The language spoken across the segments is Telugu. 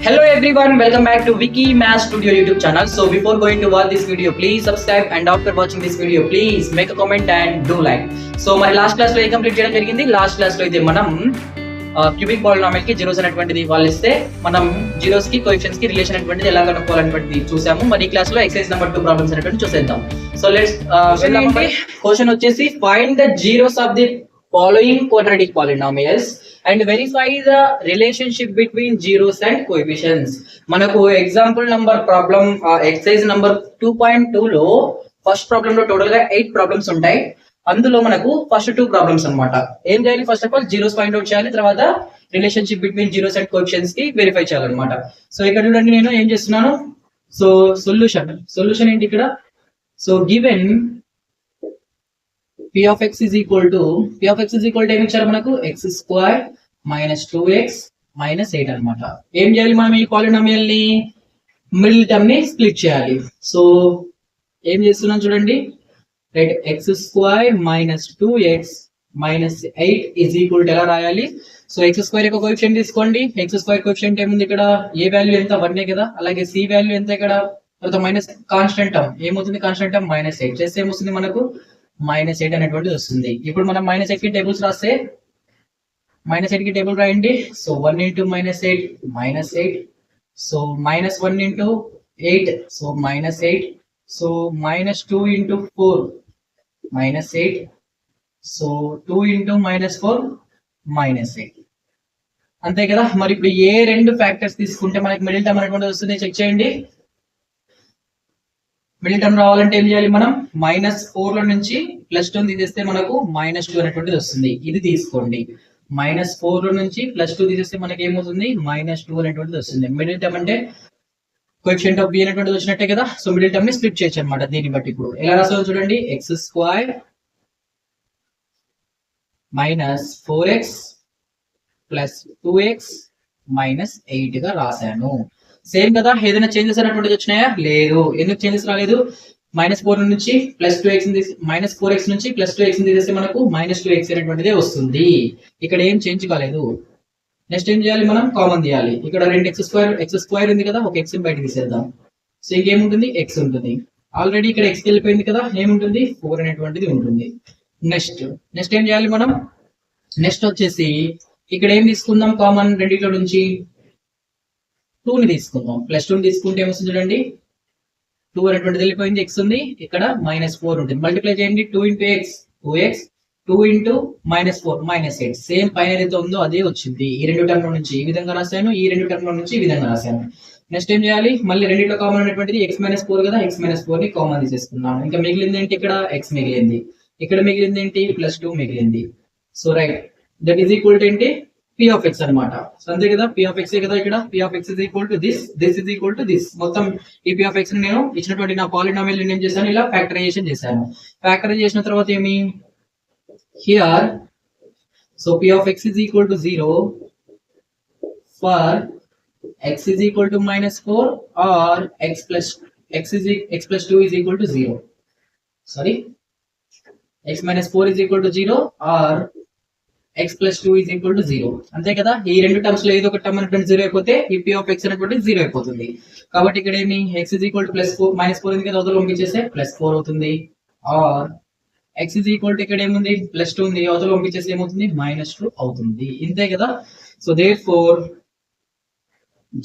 Hello everyone, welcome back to Wiki Math Studio YouTube channel. So before going to watch this video, please subscribe, and after watching this video, please make a comment and do like. So my last class లో కంప్లీట్ చేయడం జరిగింది. లాస్ట్ క్లాస్ లో అయితే మనం క్యూబిక్ పాలినామియల్ కి జీరోస్ అనేటువంటిది వాళ్ళు ఇస్తే మనం జీరోస్ కి కోఎఫిషియెంట్స్ కి రిలేషన్ అనేటువంటిది ఎలా కనుక్కోవాలనేటువంటిది చూసాము. మరి ఈ క్లాస్ లో ఎక్సర్సైజ్ నెంబర్ 2 ప్రాబ్లమ్స్ అనేటువంటి చూసేద్దాం. సో లెట్స్ క్వశ్చన్ వచ్చేసి find the zeros of the following quadratic polynomials and verify the relationship between zeros and coefficients. మనకు example number problem exercise number 2.2 లో ఫస్ట్ ప్రాబ్లం లో టోటల్ గా 8 ప్రాబ్లమ్స్ ఉంటాయి. అందులో మనకు ఫస్ట్ 2 ప్రాబ్లమ్స్ అన్నమాట. ఏం చేయాలి? First of all zeros find out చేయాలి, తర్వాత relationship between zeros and coefficients కి వెరిఫై చేయాలన్నమాట. సో ఇక్కడ చూడండి నేను ఏం చేస్తున్నాను. సో సొల్యూషన్ ఏంటి ఇక్కడ? So given p of x is equal to ఏమి ఇచ్చారు మనకు? x square minus 2x minus 8 అనమాట. ఏం చేయాలి మనం? ఈ పాలినామియల్ ని మిడిల్ టర్మ్ ని స్ప్లిట్ చేయాలి. సో ఏం చేస్తున్నాం చూడండి. Right, x square minus 2x minus 8 is equal to ఎలా రాయాలి? సో x స్క్వేర్ యొక్క కోఎఫిషియంట్ తీసుకోండి. x స్క్వేర్ కోఎఫిషియంట్ ఏముంది ఇక్కడ? a వాల్యూ ఎంత? 1 కదా. అలాగే c వాల్యూ ఎంత ఇక్కడ? తర్వాత మైనస్ కాన్స్టెంట్ టర్మ్ ఏమవుతుంది? కాన్స్టెంట్ టర్మ్ మైనస్ 8 చేస్తే ఏమొస్తుంది మనకు? మైనస్ 8 అనేటువంటిది వస్తుంది. ఇప్పుడు మనం మైనస్ 8 కి టేబుల్స్ రాస్తే మైనస్ 8 కి టేబుల్ రాయండి. So 1 into minus 8 minus 8, so minus 1 into 8 so minus 8, so minus 2 into 4 minus 8, so 2 into minus 4 minus 8. అంతే కదా. మరి ఇప్పుడు ఏ రెండు ఫ్యాక్టర్స్ తీసుకుంటే మనకి మిడిల్ టర్మ్ అనేటువంటిది వస్తుంది చెక్ చేయండి. మిడిల్ టర్మ్ రావాలంటే ఏం చేయాలి మనం? మైనస్ 4 లో నుంచి ప్లస్ 2 తీసేస్తే మనకు మైనస్ 2 అనేటువంటిది వస్తుంది. ఇది తీసుకోండి. మైనస్ 4 లో నుంచి ప్లస్ 2 తీసేస్తే మనకి ఏమవుతుంది? మైనస్ 2 అనేటువంటిది వస్తుంది. మిడిల్ టర్మ్ అంటే కోఎఫిషియంట్ ఆఫ్ b అనేటువంటిది వచ్చినట్టే కదా. సో మిడిల్ టర్మ్ ని స్ప్లిట్ చేయొచ్చు అనమాట. దీన్ని బట్టి ఇప్పుడు ఎలా రాస్తామో చూడండి. X square minus 4x plus 2x minus 8 గా రాశాను. సేమ్ కదా. ఏదైనా చేంజెస్ అనేటువంటిది వచ్చినాయా? లేదు. ఎందుకు చేంజెస్ రాలేదు? మైనస్ 4 నుంచి ప్లస్ 2x మైనస్ 4x నుంచి ప్లస్ 2x తీసేస్తే మనకు మైనస్ 2x అనేటువంటిదే వస్తుంది. ఇక్కడ ఏం చేంజ్ కాలేదు. నెక్స్ట్ ఏం చేయాలి మనం? కామన్ తీయాలి. ఇక్కడ రెండు ఎక్స్ స్క్వేర్ ఉంది కదా, ఒక ఎక్స్ బయట తీసేద్దాం. సో ఇంకేముంటుంది? ఎక్స్ ఉంటుంది. ఆల్రెడీ ఇక్కడ ఎక్స్ వెళ్ళిపోయింది కదా, ఏముంటుంది? 4 అనేటువంటిది ఉంటుంది. నెక్స్ట్ ఏం చేయాలి మనం? నెక్స్ట్ వచ్చేసి ఇక్కడ ఏం తీసుకుందాం కామన్? రెండిట్లో నుంచి 2 ని తీసుకుందాం. ప్లస్ 2 తీసుకుంటే ఏమొస్తుంది చూడండి. 2 అనేటువంటిది వెళ్ళిపోయింది, ఎక్స్ ఉంది. ఇక్కడ మైనస్ 4 ఉంటుంది. మల్టిప్లై చేయండి. 2 into X 2x, 2 into minus 4 minus 8. Same పైన ఏదైతే ఉందో అదే వచ్చింది. ఈ రెండు టర్మ్ నుంచి ఈ విధంగా రాశాను, ఈ రెండు టర్మ్ నుంచి ఈ విధంగా రాశాను. నెక్స్ట్ ఏం చేయాలి? మళ్ళీ రెండింటిలో కామన్ అనేటువంటిది x మైనస్ 4 కదా, x మైనస్ 4 ని కామన్ తీసేసుకున్నాము. ఇంకా మిగిలింది ఏంటి? ఇక్కడ x మిగిలింది. ఇక్కడ మిగిలింది ఏంటి? ప్లస్ 2 మిగిలింది. So right, that is equal to ఏంటి? p of x అనమాట. సో అంతే కదా. p of x కదా. ఇక్కడ p of x is equal to this is equal to this. మొత్తం ఈ p of x ని నేను ఇచ్చినటువంటి నా పాలినామియల్ ని ఏం చేశాను? ఇలా ఫ్యాక్టరైజేషన్ చేశాను. ఫ్యాక్టరైజ్ చేసిన తర్వాత ఏమి? Here so p of x is equal to 0 for x is equal to minus 4 or x plus 2 is equal to 0. Sorry, x minus 4 is equal to 0 or x plus 2 is equal to 0. అంతే కదా. ఈ రెండు టర్మ్స్ లో ఏదో ఒక టర్మ్ అనేటువంటి 0 అయిపోతే ఈ p of x అనేటువంటి 0 అయిపోతుంది. కాబట్టి ఇక్కడ ఏమి? x is equal to plus 4 minus 4 ఉంది కదా, అవతల పంపించేస్తే ప్లస్ 4 అవుతుంది. Or x is equal to ఇక్కడ ఏముంది? ప్లస్ 2 ఉంది, అవతల పంపించేస్తే ఏమవుతుంది? మైనస్ 2 అవుతుంది. ఇంతే కదా. So therefore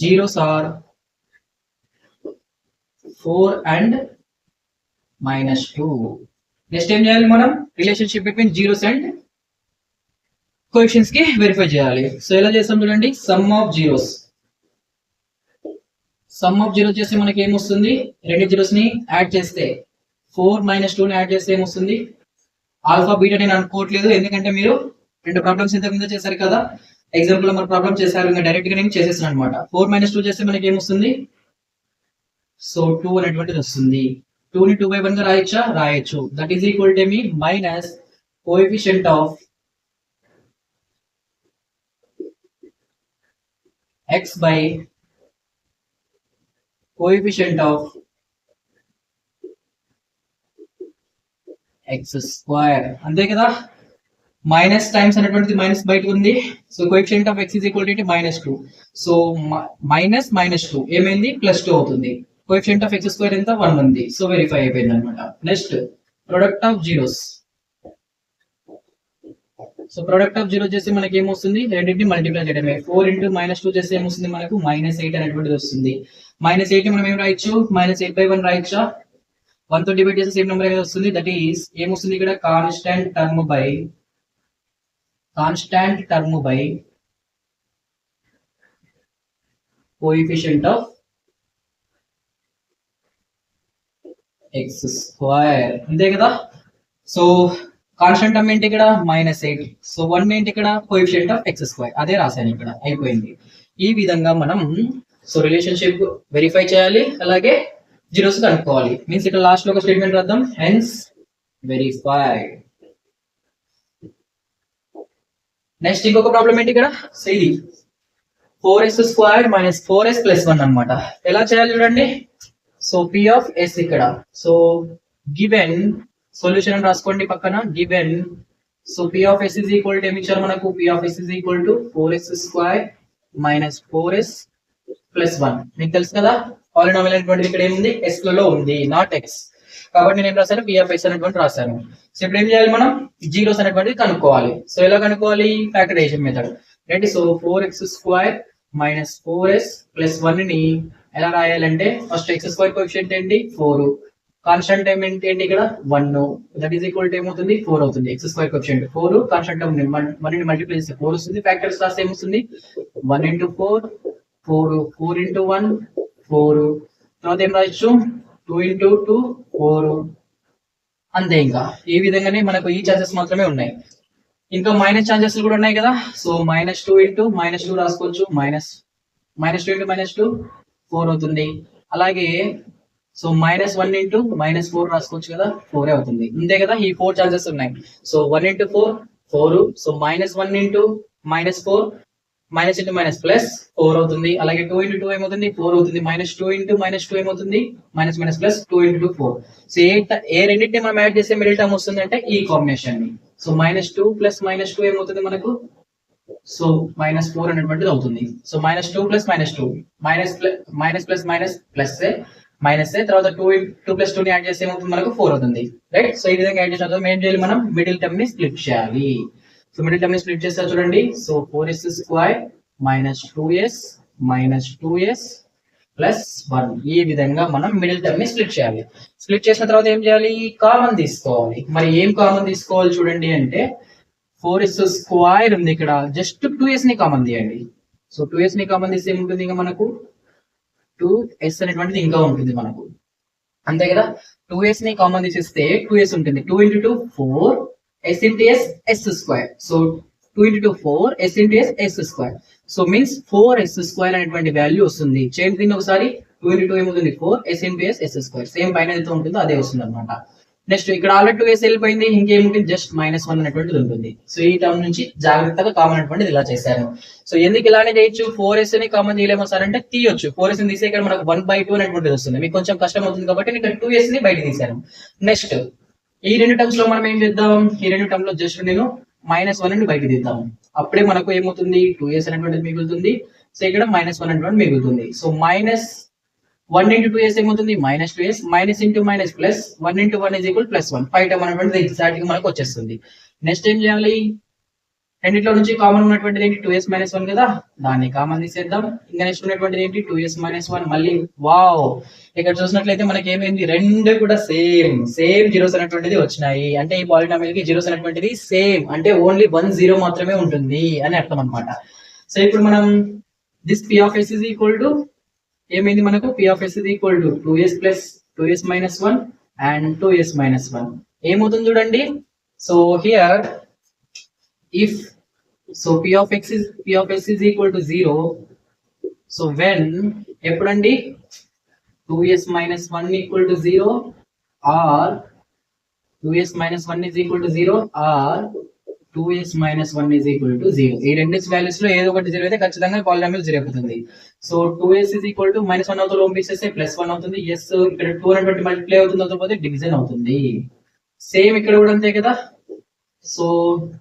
zeros are 4 and minus 2. Next ఏం చేయాలి మనం? Relationship between zeros and coefficients కి వెరిఫై చేయాలి. సో ఎలా చేస్తాం చూడండి. సమ్ ఆఫ్ జీరోస్ చేస్తే మనకి ఏమొస్తుంది? రెండు జీరోస్ ని యాడ్ చేస్తే 4 మైనస్ 2 ని యాడ్ చేస్తే ఏమొస్తుంది? ఆల్ఫా బీటా నేను అనుకోవట్లేదు, ఎందుకంటే మీరు రెండు ప్రాబ్లమ్స్ ఇంతకు ముందు చేశారు కదా. ఎగ్జాంపుల్ నెంబర్ ప్రాబ్లమ్ చేశారు, ఇంకా డైరెక్ట్ గా నేను చేసేసాను అనమాట. 4 మైనస్ 2 చేస్తే మనకి ఏమొస్తుంది? సో 2 అనేటువంటిది వస్తుంది. 2 ని 2/1 గా రాయొచ్చు. That is equal to me minus coefficient of x by coefficient of x square. అంతే కదా. మైనస్ టైమ్స్ అనేటువంటిది మైనస్ బయట ఉంది. So coefficient of X is equal to -2. So minus -2 ఏమైంది +2 అవుతుంది. కోఎఫిషియంట్ ఆఫ్ ఎక్స్ స్క్వేర్ ఎంత 1 ఉంది. సో వెరిఫై అయిపోయింది అనమాట. Next product of zeros. So product of zero చేసి మనకి ఏమొస్తుంది, రెండింటిని మల్టిప్లై చేయడమే. 4 × -2 చేస్తే ఏమొస్తుంది మనకు -8 అనేటువంటిది వస్తుంది. -8 మనం ఏం రాయొచ్చు, -8/1 రాయొచ్చా. 1 తో డివైడ్ చేస్తే సేమ్ నెంబర్ వస్తుంది. దట్ ఈస్ ఏమొస్తుంది ఇక్కడ constant term by coefficient of X square, అంతే కదా. సో కాన్స్టెంట్ టర్మ్ ఏంటి ఇక్కడ -8. సో 1 ఏంటి ఇక్కడ కోఎఫిషియంట్ ఆఫ్ ఎక్స్ స్క్వేర్, అదే రాశాను ఇక్కడ, అయిపోయింది. ఈ విధంగా మనం సో రిలేషన్షిప్ వెరిఫై చేయాలి, అలాగే జీరోస్ కనుక్కోవాలి. మీన్స్ ఇక్కడ లాస్ట్ లో ఒక స్టేట్మెంట్ రాద్దాం, హెన్స్ వెరిఫైడ్. నెక్స్ట్ ఇంకొక ప్రాబ్లం ఏంటి ఇక్కడ, సో ఇది 4s² - 4s + 1 అనమాట. ఎలా చేయాలి చూడండి. సో p ఆఫ్ s ఇక్కడ, సో గివెన్ సొల్యూషన్ అని రాసుకోండి పక్కన, given. So p of s is equal to ఏమి ఇచ్చారు మనకు, p of s is equal to 4s² - 4s + 1. మీకు తెలుసు కదా పాలినామియల్ అనేటువంటిది ఇక్కడ ఏముంది, s లో ఉంది, నాట్ x. కాబట్టి నేను ఏం రాశాను, p ఆఫ్ s అనేటువంటి రాశాను. సో ఇప్పుడు ఏం చేయాలి, మనం జీరోస్ అనేటువంటిది కనుక్కోవాలి. సో ఎలా కనుక్కోవాలి, factorization method. Right. So 4x² - 4s + 1 ని ఎలా రాయాలంటే, ఫస్ట్ x² కోఎఫిషియంట్ ఏంటి 4, కాన్స్టెంట్ టైం ఏంటి ఇక్కడ 1, దట్ ఈస్ ఈక్వల్ టు ఏమవుతుంది 4 అవుతుంది. x² కోఎఫిషియంట్ 4, కాన్స్టెంట్ టైం 1 ని మల్టిప్లై చేస్తే 4 వస్తుంది. ఫ్యాక్టర్స్ రాస్తే ఏమొస్తుంది 1 × 4 4, 4 × 1 4, తర్వాత ఏం రాయొచ్చు 2 × 2 4, అంతే. ఇంకా ఈ విధంగానే మనకు ఈ ఛాన్సెస్ మాత్రమే ఉన్నాయి. ఇంకా మైనస్ ఛాన్సెస్ కూడా ఉన్నాయి కదా. సో -2 × -2 రాసుకోవచ్చు, -2 × -2 4 అవుతుంది. అలాగే సో -1 × -4 రాసుకోవచ్చు కదా, 4 అవుతుంది, అంతే కదా. ఈ 4 ఛాన్సెస్ ఉన్నాయి. సో 1 × 4 4, సో -1 × -4 -(-) +4 అవుతుంది. అలాగే 2 × 2 ఏమవుతుంది 4 అవుతుంది. -2 × -2 ఏమవుతుంది -(-) +2 × 4. సో ఏ రెండింటిని మనం యాడ్ చేస్తే మిడిల్ టర్మ్ వస్తుంది అంటే ఈ కాంబినేషన్ ని. సో -2 + -2 ఏమవుతుంది మనకు, సో -4 అనేటువంటిది అవుతుంది. సో -2 + -2 మైనస్ తర్వాత 2 + 2 ని యాడ్ చేస్తే ఏమవుతుంది మనకు 4 అవుతుంది. రైట్. సో ఈ విధంగా యాడ్ చేసిన తర్వాత ఏం చేయాలి, మనం మిడిల్ టర్మ్ ని స్ప్లిట్ చేయాలి. సో మిడిల్ టర్మ్ ని స్ప్లిట్ చేస్తే చూడండి, సో 4s² - 2s + 1, ఈ విధంగా మనం మిడిల్ టర్మ్ ని స్ప్లిట్ చేయాలి. స్ప్లిట్ చేసిన తర్వాత ఏం చేయాలి, కామన్ తీసుకోవాలి. మరి ఏం కామన్ తీసుకోవాలి చూడండి అంటే, 4s² ఉంది ఇక్కడ, జస్ట్ 2s ని కామన్ తీయండి. సో 2s ని కామన్ తీస్తే ఏముంటుంది, ఇంకా మనకు 2s అనేటువంటిది ఇంకా ఉంటుంది మనకు, అంతే కదా. 2s ని కామన్ తీసేస్తే 2s ఉంటుంది. 2 × 2 4 s × s s². So 2 × 2 4 s × s s². So means 4s² అనేటువంటి వాల్యూ వస్తుంది. చేయండి దీన్ని ఒకసారి. 2 × 2 ఏమవుతుంది 4 s × s s². సేమ్ పైన ఎంత ఉంటుందో అదే వస్తుంది అనమాట. నెక్స్ట్ ఇక్కడ ఆల్రెడీ 2s వెళ్ళిపోయింది, ఇంకేముంటుంది జస్ట్ -1 అనేటువంటిది ఉంటుంది. సో ఈ టర్మ్ నుంచి జాగ్రత్తగా కామన్ అనేటువంటిది ఇలా చేశాను. సో ఎందుకు ఇలానే చేయొచ్చు, 4s ని కామన్ తీయలేమో సార్ అంటే తీయొచ్చు. 4s ని తీసే ఇక్కడ మనకు 1/2 అనేటువంటిది వస్తుంది. మీకు కొంచెం కష్టం అవుతుంది కాబట్టి నేను ఇక్కడ 2s ని బయట తీశాను. నెక్స్ట్ ఈ రెండు టర్మ్స్ లో మనం ఏం చేద్దాం, ఈ రెండు టర్మ్ లో జస్ట్ నేను -1 ని బయట తీద్దాం. అప్పుడే మనకు ఏమవుతుంది 2s అనేటువంటిది మిగులుతుంది. సో ఇక్కడ -1 అనేటువంటిది మిగులుతుంది. సో -1 × 2s ఏమవుతుంది -2s, -(-) +1 × 1 = +1, 5 టర్మ్ అనేటువంటిది ఎగ్జాక్ట్ గా మనకు వచ్చేస్తుంది. నెక్స్ట్ ఏం చేయాలి, రెండిట్లో నుంచి కామన్ ఉన్నటువంటిది ఏంటి 2s - 1 కదా, దాన్ని కామన్ తీసేద్దాం. ఇంకా నెక్స్ట్ ఉన్నటువంటిది ఏంటి 2s - 1, మళ్ళీ వావ్, ఇక్కడ చూసినట్లయితే మనకి ఏమైంది, రెండు కూడా సేమ్ జీరోస్ అనేటువంటిది వచ్చినాయి. అంటే ఈ పాలినామియల్ కి జీరోస్ అనేటువంటిది సేమ్, అంటే ఓన్లీ 1 0 మాత్రమే ఉంటుంది అని అర్థం అనమాట. సో ఇప్పుడు మనం this p of s is equal to ఏమైంది మనకు, p of s is equal to 2s + 2s - 1 and 2s - 1 ఏమవుతుంది చూడండి. So here if so p of s is equal to 0, so when ఎప్పుడండి 2s - 1 equal to 0 or 2s - 1 is equal to 0 or 2s - 1 is equal to 0. ఈ రెండు వాల్యూస్ లో ఏదో ఒకటి 0 అయితే ఖచ్చితంగా పాలినామియల్ 0 అవుతుంది. So 2s is equal to -1 అవుతుంది, పంపిస్తే +1 అవుతుంది. s ఇక్కడ 2 అనేటువంటి మల్టిప్లై అవుతుంది, అవుతుంది డివిజన్ అవుతుంది. సేమ్ ఇక్కడ కూడా అంతే కదా. సో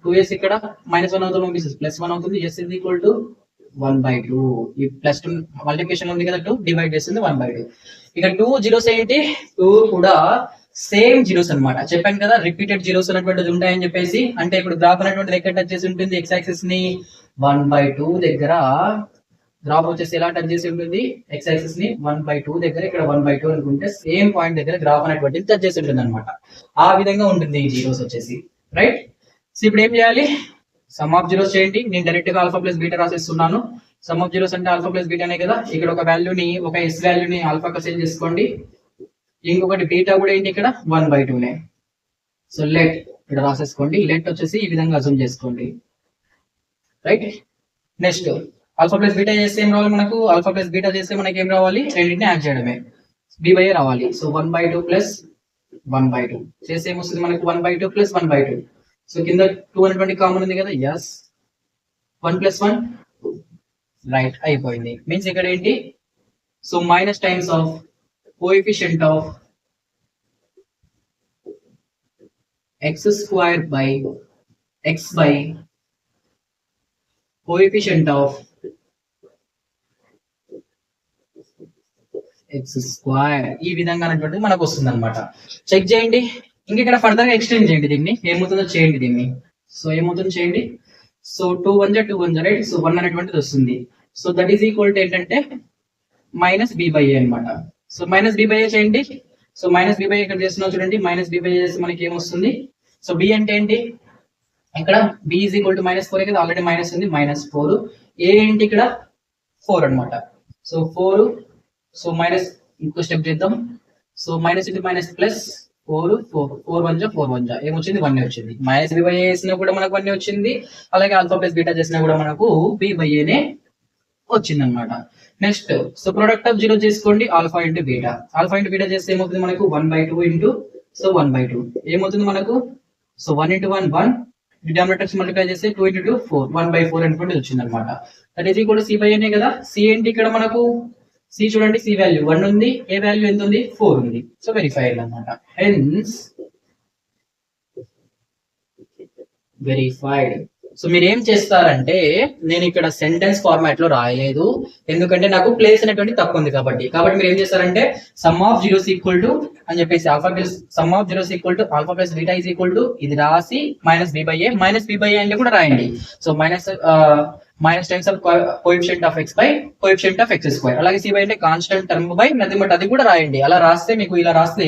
2s ఇక్కడ -1 అవుతుంది, +1 అవుతుంది. s is equal to 1/2. ఈ +2 మల్టిప్లికేషన్ ఉంది కదా, 2 డివైడ్ చేస్తుంది 1/2. ఇక 2 జీరోస్ ఏంటి, 2 కూడా సేమ్ జీరోస్ అన్నమాట. చెప్పాను కదా రిపీటెడ్ జీరోస్ అనేటువంటిది ఉంటాయని చెప్పేసి. అంటే ఇప్పుడు గ్రాఫ్ అనేటువంటిది ఎక్కడ టచ్ చేసి ఉంటుంది, x యాక్సిస్ ని 1/2 దగ్గర గ్రాఫ్ వచ్చేసి ఎలా టచ్ చేసి ఉంటుంది, x యాక్సిస్ ని 1/2 దగ్గర, ఇక్కడ 1/2 అనుకుంటే సేమ్ పాయింట్ దగ్గర గ్రాఫ్ అనేటువంటిది టచ్ చేసి ఉంటుంది అనమాట. ఆ విధంగా ఉంటుంది ఈ జీరోస్ వచ్చేసి, రైట్. సో ఇప్పుడు ఏం చేయాలి, సమ్ ఆఫ్ జీరోస్ చేయండి. నేను డైరెక్ట్ గా ఆల్ఫా ప్లస్ బీటా రాసేస్తున్నాను. సమ్ ఆఫ్ జీరోస్ అంటే ఆల్ఫా ప్లస్ బీటానే కదా. ఇక్కడ ఒక వాల్యూని, ఒక ఎస్ వాల్యూని ఆల్ఫాగా సెట్ చేసుకోండి. ఇంకొకటి బీటా కూడా ఏంటి, ఇక్కడ 1/2నే. సో లెట్ ఇక్కడ రాసేసుకోండి. లెట్ వచ్చేసి ఈ విధంగా అజూమ్ చేసుకోండి, right. Next alpha plus beta చేస్తే ఏం రావాలి మనకు, ఆల్ఫా ప్లస్ బీటా చేస్తే మనకి ఏం రావాలి, రెండింటిని యాడ్ చేయడమే, b/a రావాలి. సో 1/2 ప్లస్ 1/2 చేస్తే ఏమొస్తుంది మనకు, 1/2 ప్లస్ 1/2. సో కింద 2 అనేటువంటి కామన్ ఉంది కదా, ఎస్ 1 + 1 రైట్ అయిపోయింది. మీన్స్ ఇక్కడ ఏంటి, so minus times of coefficient of x² by x by coefficient of x². ఈ విధంగా అనేటువంటిది మనకు వస్తుంది అనమాట. చెక్ చేయండి. ఇంక ఇక్కడ ఫర్దర్ గా ఎక్స్టెండ్ చేయండి దీన్ని, ఏమవుతుందో చేయండి దీన్ని. సో ఏమవుతుందో చేయండి. So 2 1 2 1 right. సో 1 అనేటువంటిది వస్తుంది. So that is equal to ఏంటంటే -b/a అనమాట. సో -b/a చేయండి. సో -b/a ఇక్కడ చేస్తున్నాం చూడండి, -b/a చేస్తే మనకి ఏమొస్తుంది. సో b అంటే ఏంటి, ఇక్కడ b ఈజ్ ఈక్వల్ టు -4 కదా, ఆల్రెడీ మైనస్ ఉంది, -4. a ఏంటి ఇక్కడ 4 అనమాట. సో 4. సో మైనస్ ఇంకో స్టెప్ చేద్దాం. So minus into minus plus 4 1 4 1 ఏమొచ్చింది, 1 వచ్చింది. -b/a చేసినా కూడా మనకు 1 వచ్చింది. అలాగే ఆల్ఫా ప్లస్ బీటా చేసినా కూడా మనకు b/a వచ్చింది అనమాట. Next so product of zero చేసుకోండి, alpha into beta. Alpha into beta చేస్తే ఏమవుతుంది మనకు, 1/2 ఇంటూ, సో 1/2 ఏమవుతుంది మనకు. సో 1 × 1 1, డినామినేటర్స్ మల్టిప్లై చేస్తే 2 × 2 4, 1/4 అనుకుంటే వచ్చింది అనమాట. That is equal to c/a కదా. c ఏంటి ఇక్కడ మనకు, c చూడండి, c వాల్యూ 1 ఉంది, a వాల్యూ ఎంత ఉంది, 4 ఉంది. సో వెరిఫైడ్ అన్నమాట. Hence verified. సో మీరు ఏం చేస్తారంటే, నేను ఇక్కడ సెంటెన్స్ ఫార్మాట్ లో రాయలేదు, ఎందుకంటే నాకు ప్లేస్ అనేటువంటి తక్కువ ఉంది కాబట్టి. మీరు ఏం చేస్తారంటే some of zeros equal to అని చెప్పేసి alpha plus some of zeros equal to alpha plus beta is equal to ఇది రాసి -b/a అంటే కూడా రాయండి. So minus times of coefficient of x by coefficient of x². అలాగే c/a అంటే constant term by nothing but అది కూడా రాయండి. అలా రాస్తే మీకు, ఇలా రాస్తే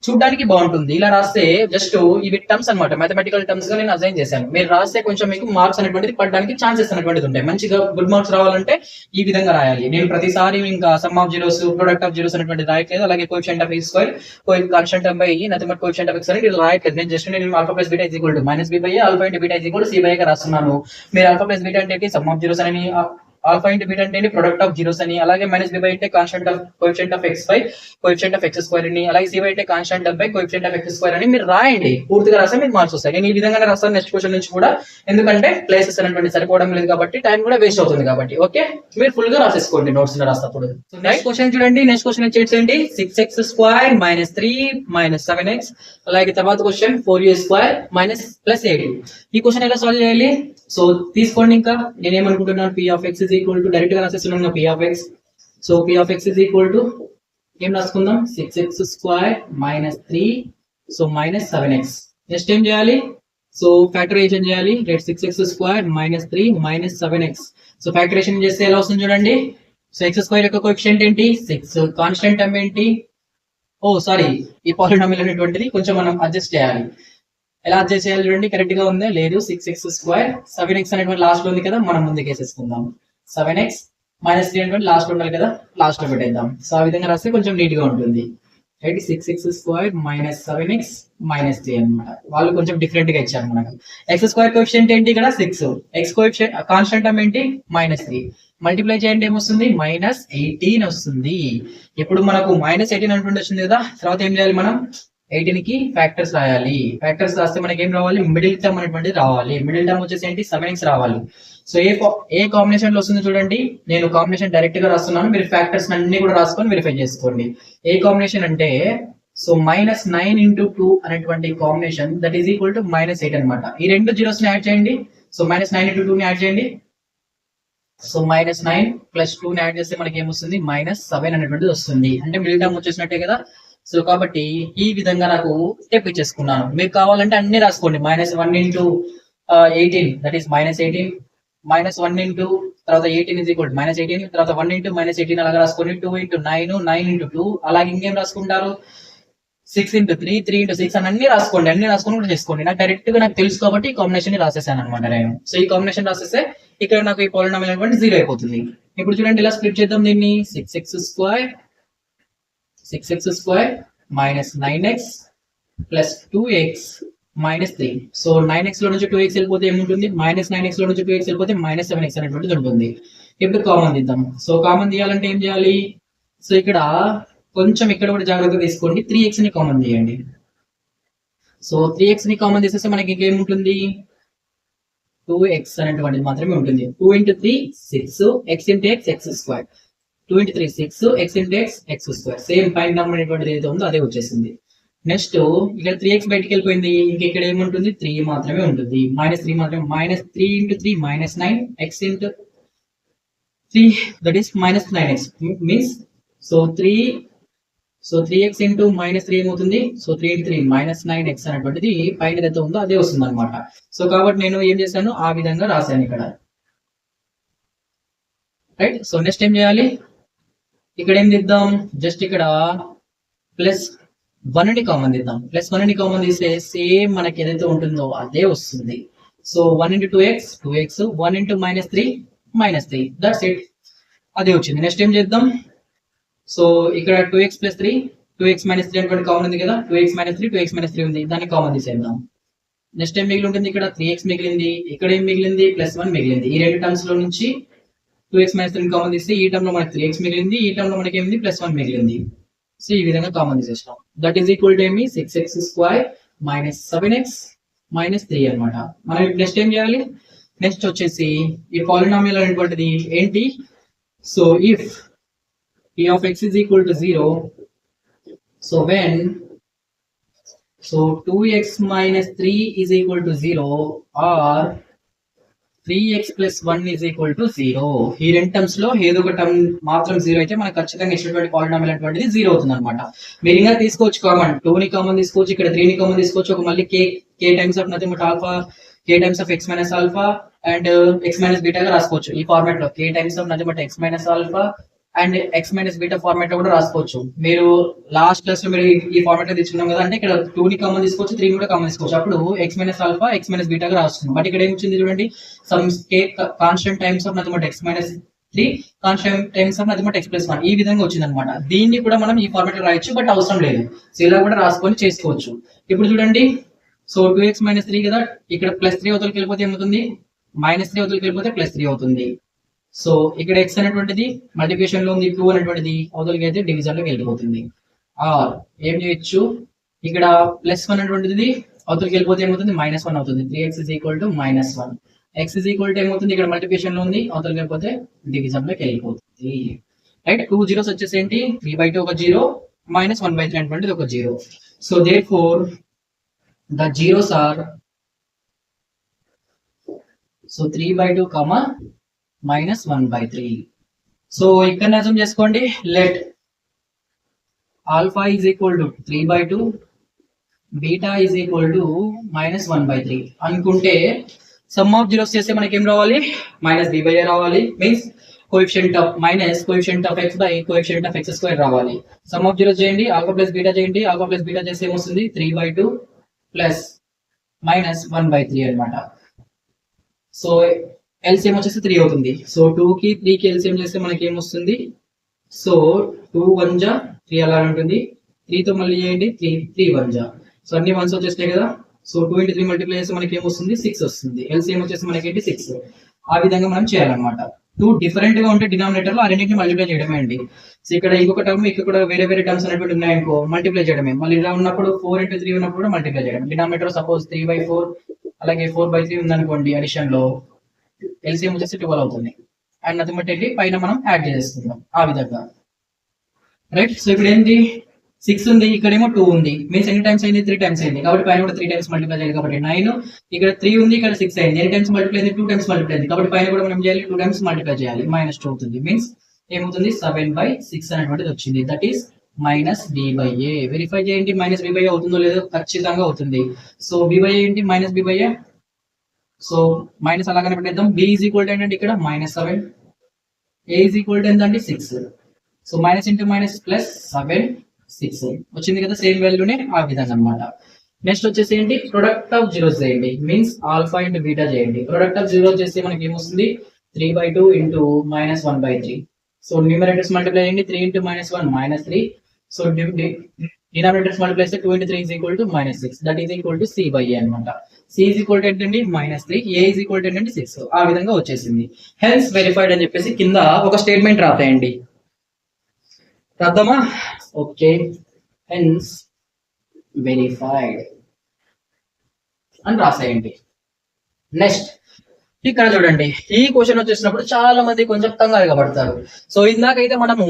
చూడడానికి బాగుంటుంది. ఇలా రాస్తే జస్ట్ ఇవి టర్మ్స్ అనమాట, మ్యాథమెటికల్ టర్మ్స్ గా నేను అసైన్ చేశాను. మీరు రాస్తే కొంచెం మీకు మార్క్స్ అనేటువంటిది పడడానికి ఛాన్సెస్ అనేటువంటిది ఉంటాయి. మంచిగా గుడ్ మార్క్స్ రావాలంటే ఈ విధంగా రాయాలి. నేను ప్రతిసారి ఇంకా some of zeros, product of zeros అనేటువంటి రాయట్లేదు. అలాగే coefficient of x², constant term by nothing but coefficient of x అనేది రాయట్లేదు. నేను జస్ట్ నేను alpha plus beta is equal to -b/a, alpha into beta is equal to c/a గా రాస్తున్నాను. మీరు ఆల్ఫా ప్లస్ బీటా అంటే సమ్ ఆఫ్ జీరోస్ అని, ఆల్ఫా ఇంటూ బీటా అంటే ప్రొడక్ట్ ఆఫ్ జీరోస్ అని, అలాగే -b/a అంటే constant of coefficient of x by coefficient of x² అని, అలాగే c/a అంటే constant of by coefficient of x² అని మీరు రాయండి. పూర్తిగా రాస్తే మీకు మార్క్స్ వస్తాయి. నేను ఈ విధంగా రాస్తాను నెక్స్ట్ క్వశ్చన్ నుంచి కూడా, ఎందుకంటే ప్లేసెస్ అనేటువంటి సరిపోవడం లేదు కాబట్టి, టైం కూడా వేస్ట్ అవుతుంది కాబట్టి. ఓకే, మీరు ఫుల్ గా రాసేసుకోండి నోట్స్ లో రాసేటప్పుడు. నెక్స్ట్ క్వశ్చన్ చూడండి. నెక్స్ట్ క్వశ్చన్ చేయండి. 6x² - 3 - 7x. అలాగే తర్వాత క్వశ్చన్ 4u² - +8. ఈ క్వశ్చన్ ఎలా సాల్వ్ చేయాలి. సో తీసుకోండి. ఇంకా నేనేమనుకుంటున్నాను, p(x) డైరెక్ట్ గా రాసేస్తున్నాను p(x). సో p(x) ఏం రాసుకుందాం, 6x² - 3, సో -7x. నెక్స్ట్ ఏం చేయాలి, సో ఫ్యాక్టరైజేషన్ చేయాలి. 6x² - 3 - 7x. సో ఫ్యాక్టరైజేషన్ చేస్తే ఎలా వస్తుంది చూడండి. సో x² యొక్క కోఎఫిషియంట్ ఏంటి, 6. కాన్స్టెంట్ టర్మ్ ఏంటి, సారీ, ఈ పాలినామియల్ అనేటువంటిది కొంచెం మనం అడ్జస్ట్ చేయాలి. ఎలా అడ్జస్ట్ చేయాలి చూడండి, కరెక్ట్ గా ఉందా లేదు. 6x² 7x అనేటువంటి లాస్ట్ లో ఉంది కదా, మనం ముందుకు వేసేసుకుందాం. 7x - 3 అనేటువంటి లాస్ట్ లో ఉండాలి కదా, లాస్ట్ లో పెట్టేద్దాం. సో ఆ విధంగా రాస్తే కొంచెం నీట్ గా ఉంటుంది. 6x² - 7x - 3 అనమాట. వాళ్ళు కొంచెం డిఫరెంట్ గా ఇచ్చారు మనకు. x² కోఎఫిషియంట్ ఏంటి ఇక్కడ 6, x కోఎఫిషియంట్ కాన్స్టెంట్ టర్మ్ ఏంటి -3. మల్టిప్లై చేయండి ఏమొస్తుంది, -18 వస్తుంది. ఇప్పుడు మనకు -18 అనుకుంటే వచ్చింది కదా. తర్వాత ఏం చేయాలి, మనం 18 కి ఫ్యాక్టర్స్ రాయాలి. ఫ్యాక్టర్స్ రాస్తే మనకి ఏం రావాలి, మిడిల్ టర్మ్ అనేటువంటిది రావాలి. మిడిల్ టర్మ్ వచ్చేసి ఏంటి, 7x రావాలి. సో ఏ కాంబినేషన్ లో వస్తుంది చూడండి. నేను కాంబినేషన్ డైరెక్ట్ గా రాస్తున్నాను, మీరు ఫ్యాక్టర్స్ అన్ని కూడా రాసుకొని వెరిఫై చేసుకోండి. ఏ కాంబినేషన్ అంటే సో -9 into 2 అనేటువంటి combination that is equal to -8 అనమాట. ఈ రెండు జీరోస్ ని యాడ్ చేయండి. సో -9 into 2 ని యాడ్ చేయండి. సో -9 + 2 ని యాడ్ చేస్తే మనకి ఏమొస్తుంది, -7 అనేటువంటిది వస్తుంది. అంటే మిడిల్ టర్మ్ వచ్చేసినట్టే కదా. సో కాబట్టి ఈ విధంగా నాకు స్టెప్ ఇచ్చేసుకున్నాను. మీకు కావాలంటే అన్ని రాసుకోండి. -1 into 18 దట్ ఈస్ -18, -1 into తర్వాత 18 is equal to -18, తర్వాత 1 into -18 అలాగా రాసుకోండి. 2 into 9, 9 into 2 అలాగే ఇంకేం రాసుకుంటారు, 6 into 3, 3 into 6 అని అన్ని రాసుకోండి. అన్ని రాసుకొని కూడా చేసుకోండి. నాకు డైరెక్ట్ గా నాకు తెలుసు కాబట్టి ఈ కాంబినేషన్ ని రాసేసాను అనమాట నేను. సో ఈ కాంబినేషన్ రాసేస్తే ఇక్కడ నాకు ఈ పాలినామియల్ అనేటువంటి 0 అయిపోతుంది. ఇప్పుడు చూడండి ఇలా స్ప్లిట్ చేద్దాం దీన్ని. 6x² minus 9x plus 2x minus 3. So 9x లో నుంచి 2x వెళ్ళిపోతే ఏముంటుంది, -9x లో నుంచి 2x వెళ్ళిపోతే -7x అనేటువంటిది ఉంటుంది. ఇప్పుడు కామన్ తీద్దాం. సో కామన్ తీయాలంటే ఏం చేయాలి, సో ఇక్కడ కొంచెం ఇక్కడ కూడా జాగ్రత్త తీసుకోండి. 3x ని కామన్ తీయండి. సో 3x ని కామన్ తీసేస్తే మనకి ఇంకేముంటుంది, 2x అనేటువంటిది మాత్రమే ఉంటుంది. 2 into 3 6, x into x x². 2 into 3 6, x into x x². Same పైన నెంబర్ అనేటువంటిది ఏదైతే ఉందో అదే వచ్చేసింది. నెక్స్ట్ ఇక్కడ 3x బయటికి వెళ్ళిపోయింది. ఇంక ఇక్కడ ఏముంటుంది, 3 మాత్రమే ఉంటుంది. -3 మాత్రమే. -3 into 3 -9, x into 3 that is -9x means so 3x into -3 ఏమవుతుంది, సో 3 into 3 -9x అనేటువంటిది పైన ఏదైతే ఉందో అదే వస్తుంది అనమాట. సో కాబట్టి నేను ఏం చేశాను, ఆ విధంగా రాశాను ఇక్కడ. రైట్. సో నెక్స్ట్ ఏం చేయాలి, ఇక్కడ ఏం తీద్దాం, జస్ట్ ఇక్కడ +1 ని కామన్ తీద్దాం. +1 ని కామన్ తీస్తే సేమ్ మనకి ఏదైతే ఉంటుందో అదే వస్తుంది. So 1 into 2x 2x, 1 into -3 -3 that's it, అదే వచ్చింది. నెక్స్ట్ ఏం చేద్దాం, సో ఇక్కడ 2x + 3 2x - 3 అనేటువంటి కామన్ ఉంది కదా. 2x - 3 2x - 3 ఉంది, దాన్ని కామన్ తీసేద్దాం. నెక్స్ట్ ఏం మిగిలి ఉంటుంది, ఇక్కడ 3x మిగిలింది, ఇక్కడ ఏం మిగిలింది, +1 మిగిలింది. ఈ రెండు టర్మ్స్ లో నుంచి 2x - 3 కామన్ తీస్తే ఈ టర్మ్ లో మనకి 3x మిగిలింది, ఈ టర్మ్ లో మనకి ఏమింది, +1 మిగిలింది. సో ఈ విధంగా కామన్ తీసేస్తాం. దట్ ఈస్ ఈక్వల్ టు ఏమి, 6x² - 7x - 3 అనమాట. మనం నెక్స్ట్ ఏం చేయాలి, నెక్స్ట్ వచ్చేసి ఈ పాలినామియల్ అనేటువంటిది ఏంటి, so if p of x is equal to 0, so when 2x minus 3 is equal to 0 or 3x plus 1 is equal to 0. ఈ రెండు టర్మ్స్ లో ఏదో ఒక టర్మ్ మాత్రం 0 అయితే మనకు ఖచ్చితంగా ఇచ్చినటువంటి పాలినామియల్ అనేటువంటిది 0 అవుతుంది అనమాట. మీరు ఇంకా తీసుకోవచ్చు కామన్, 2 ని కామన్ తీసుకోవచ్చు, ఇక్కడ 3 ని కామన్ తీసుకోవచ్చు. ఒక మళ్ళీ k times of nothing but alpha, k times of x minus alpha and x minus beta గా రాసుకోవచ్చు ఈ ఫార్మాట్ లో. k times of nothing but x minus alpha and x minus beta format లో కూడా రాసుకోవచ్చు. మీరు లాస్ట్ క్లాస్ లో మీరు ఈ ఫార్మాట్ లో తీసుకున్నాం కదా, అంటే ఇక్కడ 2 ని కామన్ తీసుకోవచ్చు, 3 ని కూడా కామన్ తీసుకోవచ్చు. అప్పుడు x minus alpha x minus beta గా రాస్తుంది. బట్ ఇక్కడ ఏమి వచ్చింది చూడండి, some k constant times of nothing but x minus 3 constant times of nothing but x plus 1 ఈ విధంగా వచ్చింది అనమాట. దీన్ని కూడా మనం ఈ ఫార్మాట్ లో రాయొచ్చు, బట్ అవసరం లేదు. సో ఇలా కూడా రాసుకొని చేసుకోవచ్చు. ఇప్పుడు చూడండి, సో 2x - 3 కదా, ఇక్కడ +3 అవతలకి వెళ్ళిపోతే ఏమవుతుంది, -3 అవతలకి వెళ్ళిపోతే +3 అవుతుంది. సో ఇక్కడ x అనేటువంటిది మల్టిప్లికేషన్ లో ఉంది, 2 అనేటువంటిది అవతలకి అయితే డివిజన్ లోకి వెళ్ళిపోతుంది. ఆర్ ఏం చేయొచ్చు, ఇక్కడ +1 అనేటువంటిది అవతలకి వెళ్ళిపోతే ఏమవుతుంది, -1 అవుతుంది. 3x is equal to -1. x is equal to ఏమవుతుంది, ఇక్కడ మల్టిప్లికేషన్ లో ఉంది, అవతలకి వెళ్ళిపోతే డివిజన్ లోకి వెళ్ళిపోతుంది. రైట్. 2 జీరోస్ వచ్చేసి ఏంటి, 3/2 ఒక 0, -1/3 అనేటువంటిది ఒక 0. So therefore the zeros are 3/2, -1/3. So ఇక్కడ అర్థం చేసుకోండి, let alpha is equal to 3/2, beta is equal to -1/3 అనుకుంటే సమ్ ఆఫ్ జీరోస్ చేస్తే మనకి ఏం రావాలి, -b/a రావాలి. Means coefficient of x by coefficient of x² రావాలి. సమ్ ఆఫ్ జీరోస్ చేయండి, ఆల్ఫా ప్లస్ బీటా చేయండి. ఆల్ఫా ప్లస్ బీటా చేస్తే ఏమొస్తుంది, 3/2 ప్లస్ -1/3 అనమాట. సో ఎల్సిఎం వచ్చేసి 3 అవుతుంది. సో 2 కి 3 కి ఎల్సిఎం చేస్తే మనకి ఏమొస్తుంది, సో 2 1 జా 3 అలా ఉంటుంది. 3 తో మళ్ళీ చేయండి, 3 1 జా. సో అన్ని 1s వచ్చేస్తాయి కదా. సో 2 into 3 మల్టిప్లై చేస్తే మనకి ఏమొస్తుంది, 6 వస్తుంది. ఎల్సిఎం వచ్చేసి మనకి ఏంటి, 6. ఆ విధంగా మనం చేయాలన్నమాట. 2 డిఫరెంట్ గా ఉంటే డినామినేటర్ లో ఆ రెండింటిని మల్టిప్లై చేయడమే అండి. సో ఇక్కడ ఇంకొక టర్మ్, ఇక్కడ వేరే వేరే టర్మ్స్ అనేటువంటి ఉన్నాయనుకో, మల్టిప్లై చేయడమే. మళ్ళీ ఇలా ఉన్నప్పుడు 4 into 3 ఉన్నప్పుడు కూడా మల్టిప్లై చేయడం. డినామినేటర్ సపోజ్ 3/4 అలాగే 4/3 ఉందనుకోండి, అడిషన్ లో ఎల్సిఎం వచ్చేసి 12 అవుతుంది. అండ్ నథింగ్ బట్ ఏంటి, పైన మనం యాడ్ చేసేస్తున్నాం ఆ విధంగా. రైట్. సో ఇప్పుడు ఏంటి, 6 ఉంది, ఇక్కడేమో 2 ఉంది, మీన్స్ ఎన్ని టైమ్స్ అయింది 3 టైమ్స్ అయింది, కాబట్టి పైన కూడా 3 టైమ్స్ మల్టిప్లై చేయాలి కాబట్టి 9, ఇక్కడ 3 ఉంది, ఇక్కడ 6 అయింది, ఎన్ని టైమ్స్ మల్టిప్లై అయింది 2 టైమ్స్ మల్టిప్లై అయింది, కాబట్టి పైన కూడా మనం చేయాలి 2 టైమ్స్ మల్టిప్లై చేయాలి, -2 అవుతుంది, మీన్స్ ఏమవుతుంది 7/6 అనేటువంటిది వచ్చింది, దట్ ఈస్ -b/a. వెరిఫై చేయండి -b/a అవుతుందో లేదో, ఖచ్చితంగా అవుతుంది. సో b/a ఏంటి -b/a, సో మైనస్ అలాగనే పెట్టేద్దాం. b ఈజ్ ఈక్వల్ టు ఏంటంటే ఇక్కడ -7, a ఈజ్ ఈక్వల్ టు ఎంత అంటే 6, so minus into minus plus 7 6 వచ్చింది కదా, సేమ్ వాల్యూనే ఆ విధంగా అన్నమాట. నెక్స్ట్ వచ్చేసి ఏంటి, ప్రొడక్ట్ ఆఫ్ జీరోస్ చేయండి, మీన్స్ ఆల్ఫా ఇంటూ బీటా చేయండి. ప్రొడక్ట్ ఆఫ్ జీరో చేస్తే మనకి ఏమొస్తుంది 3/2 ఇంటూ -1/3. సో న్యూమరేటర్స్ మల్టిప్లై చేయండి, 3 ఇంటూ -1 -3. సో డినామినేటర్స్ మల్టిప్లై చేస్తే 2 into 3 is equal to -6, that is equal to c/a అనమాట. c ఈజ్ ఈక్వల్ టు ఏంటండి -3, a ఈజ్ ఈక్వల్ టు ఏంటంటే 6, ఆ విధంగా వచ్చేసింది. హెన్స్ వెరిఫైడ్ అని చెప్పేసి కింద ఒక స్టేట్మెంట్ రాతాయండి, రాద్దామా? ఓకే, హెన్స్ వెరిఫైడ్ అని రాసేయండి. నెక్స్ట్ ఇక్కడ చూడండి, ఈ క్వశ్చన్ వచ్చేసినప్పుడు చాలా మంది కొంచెం కంగారుగా పడతారు. సో ఇందాకైతే మనము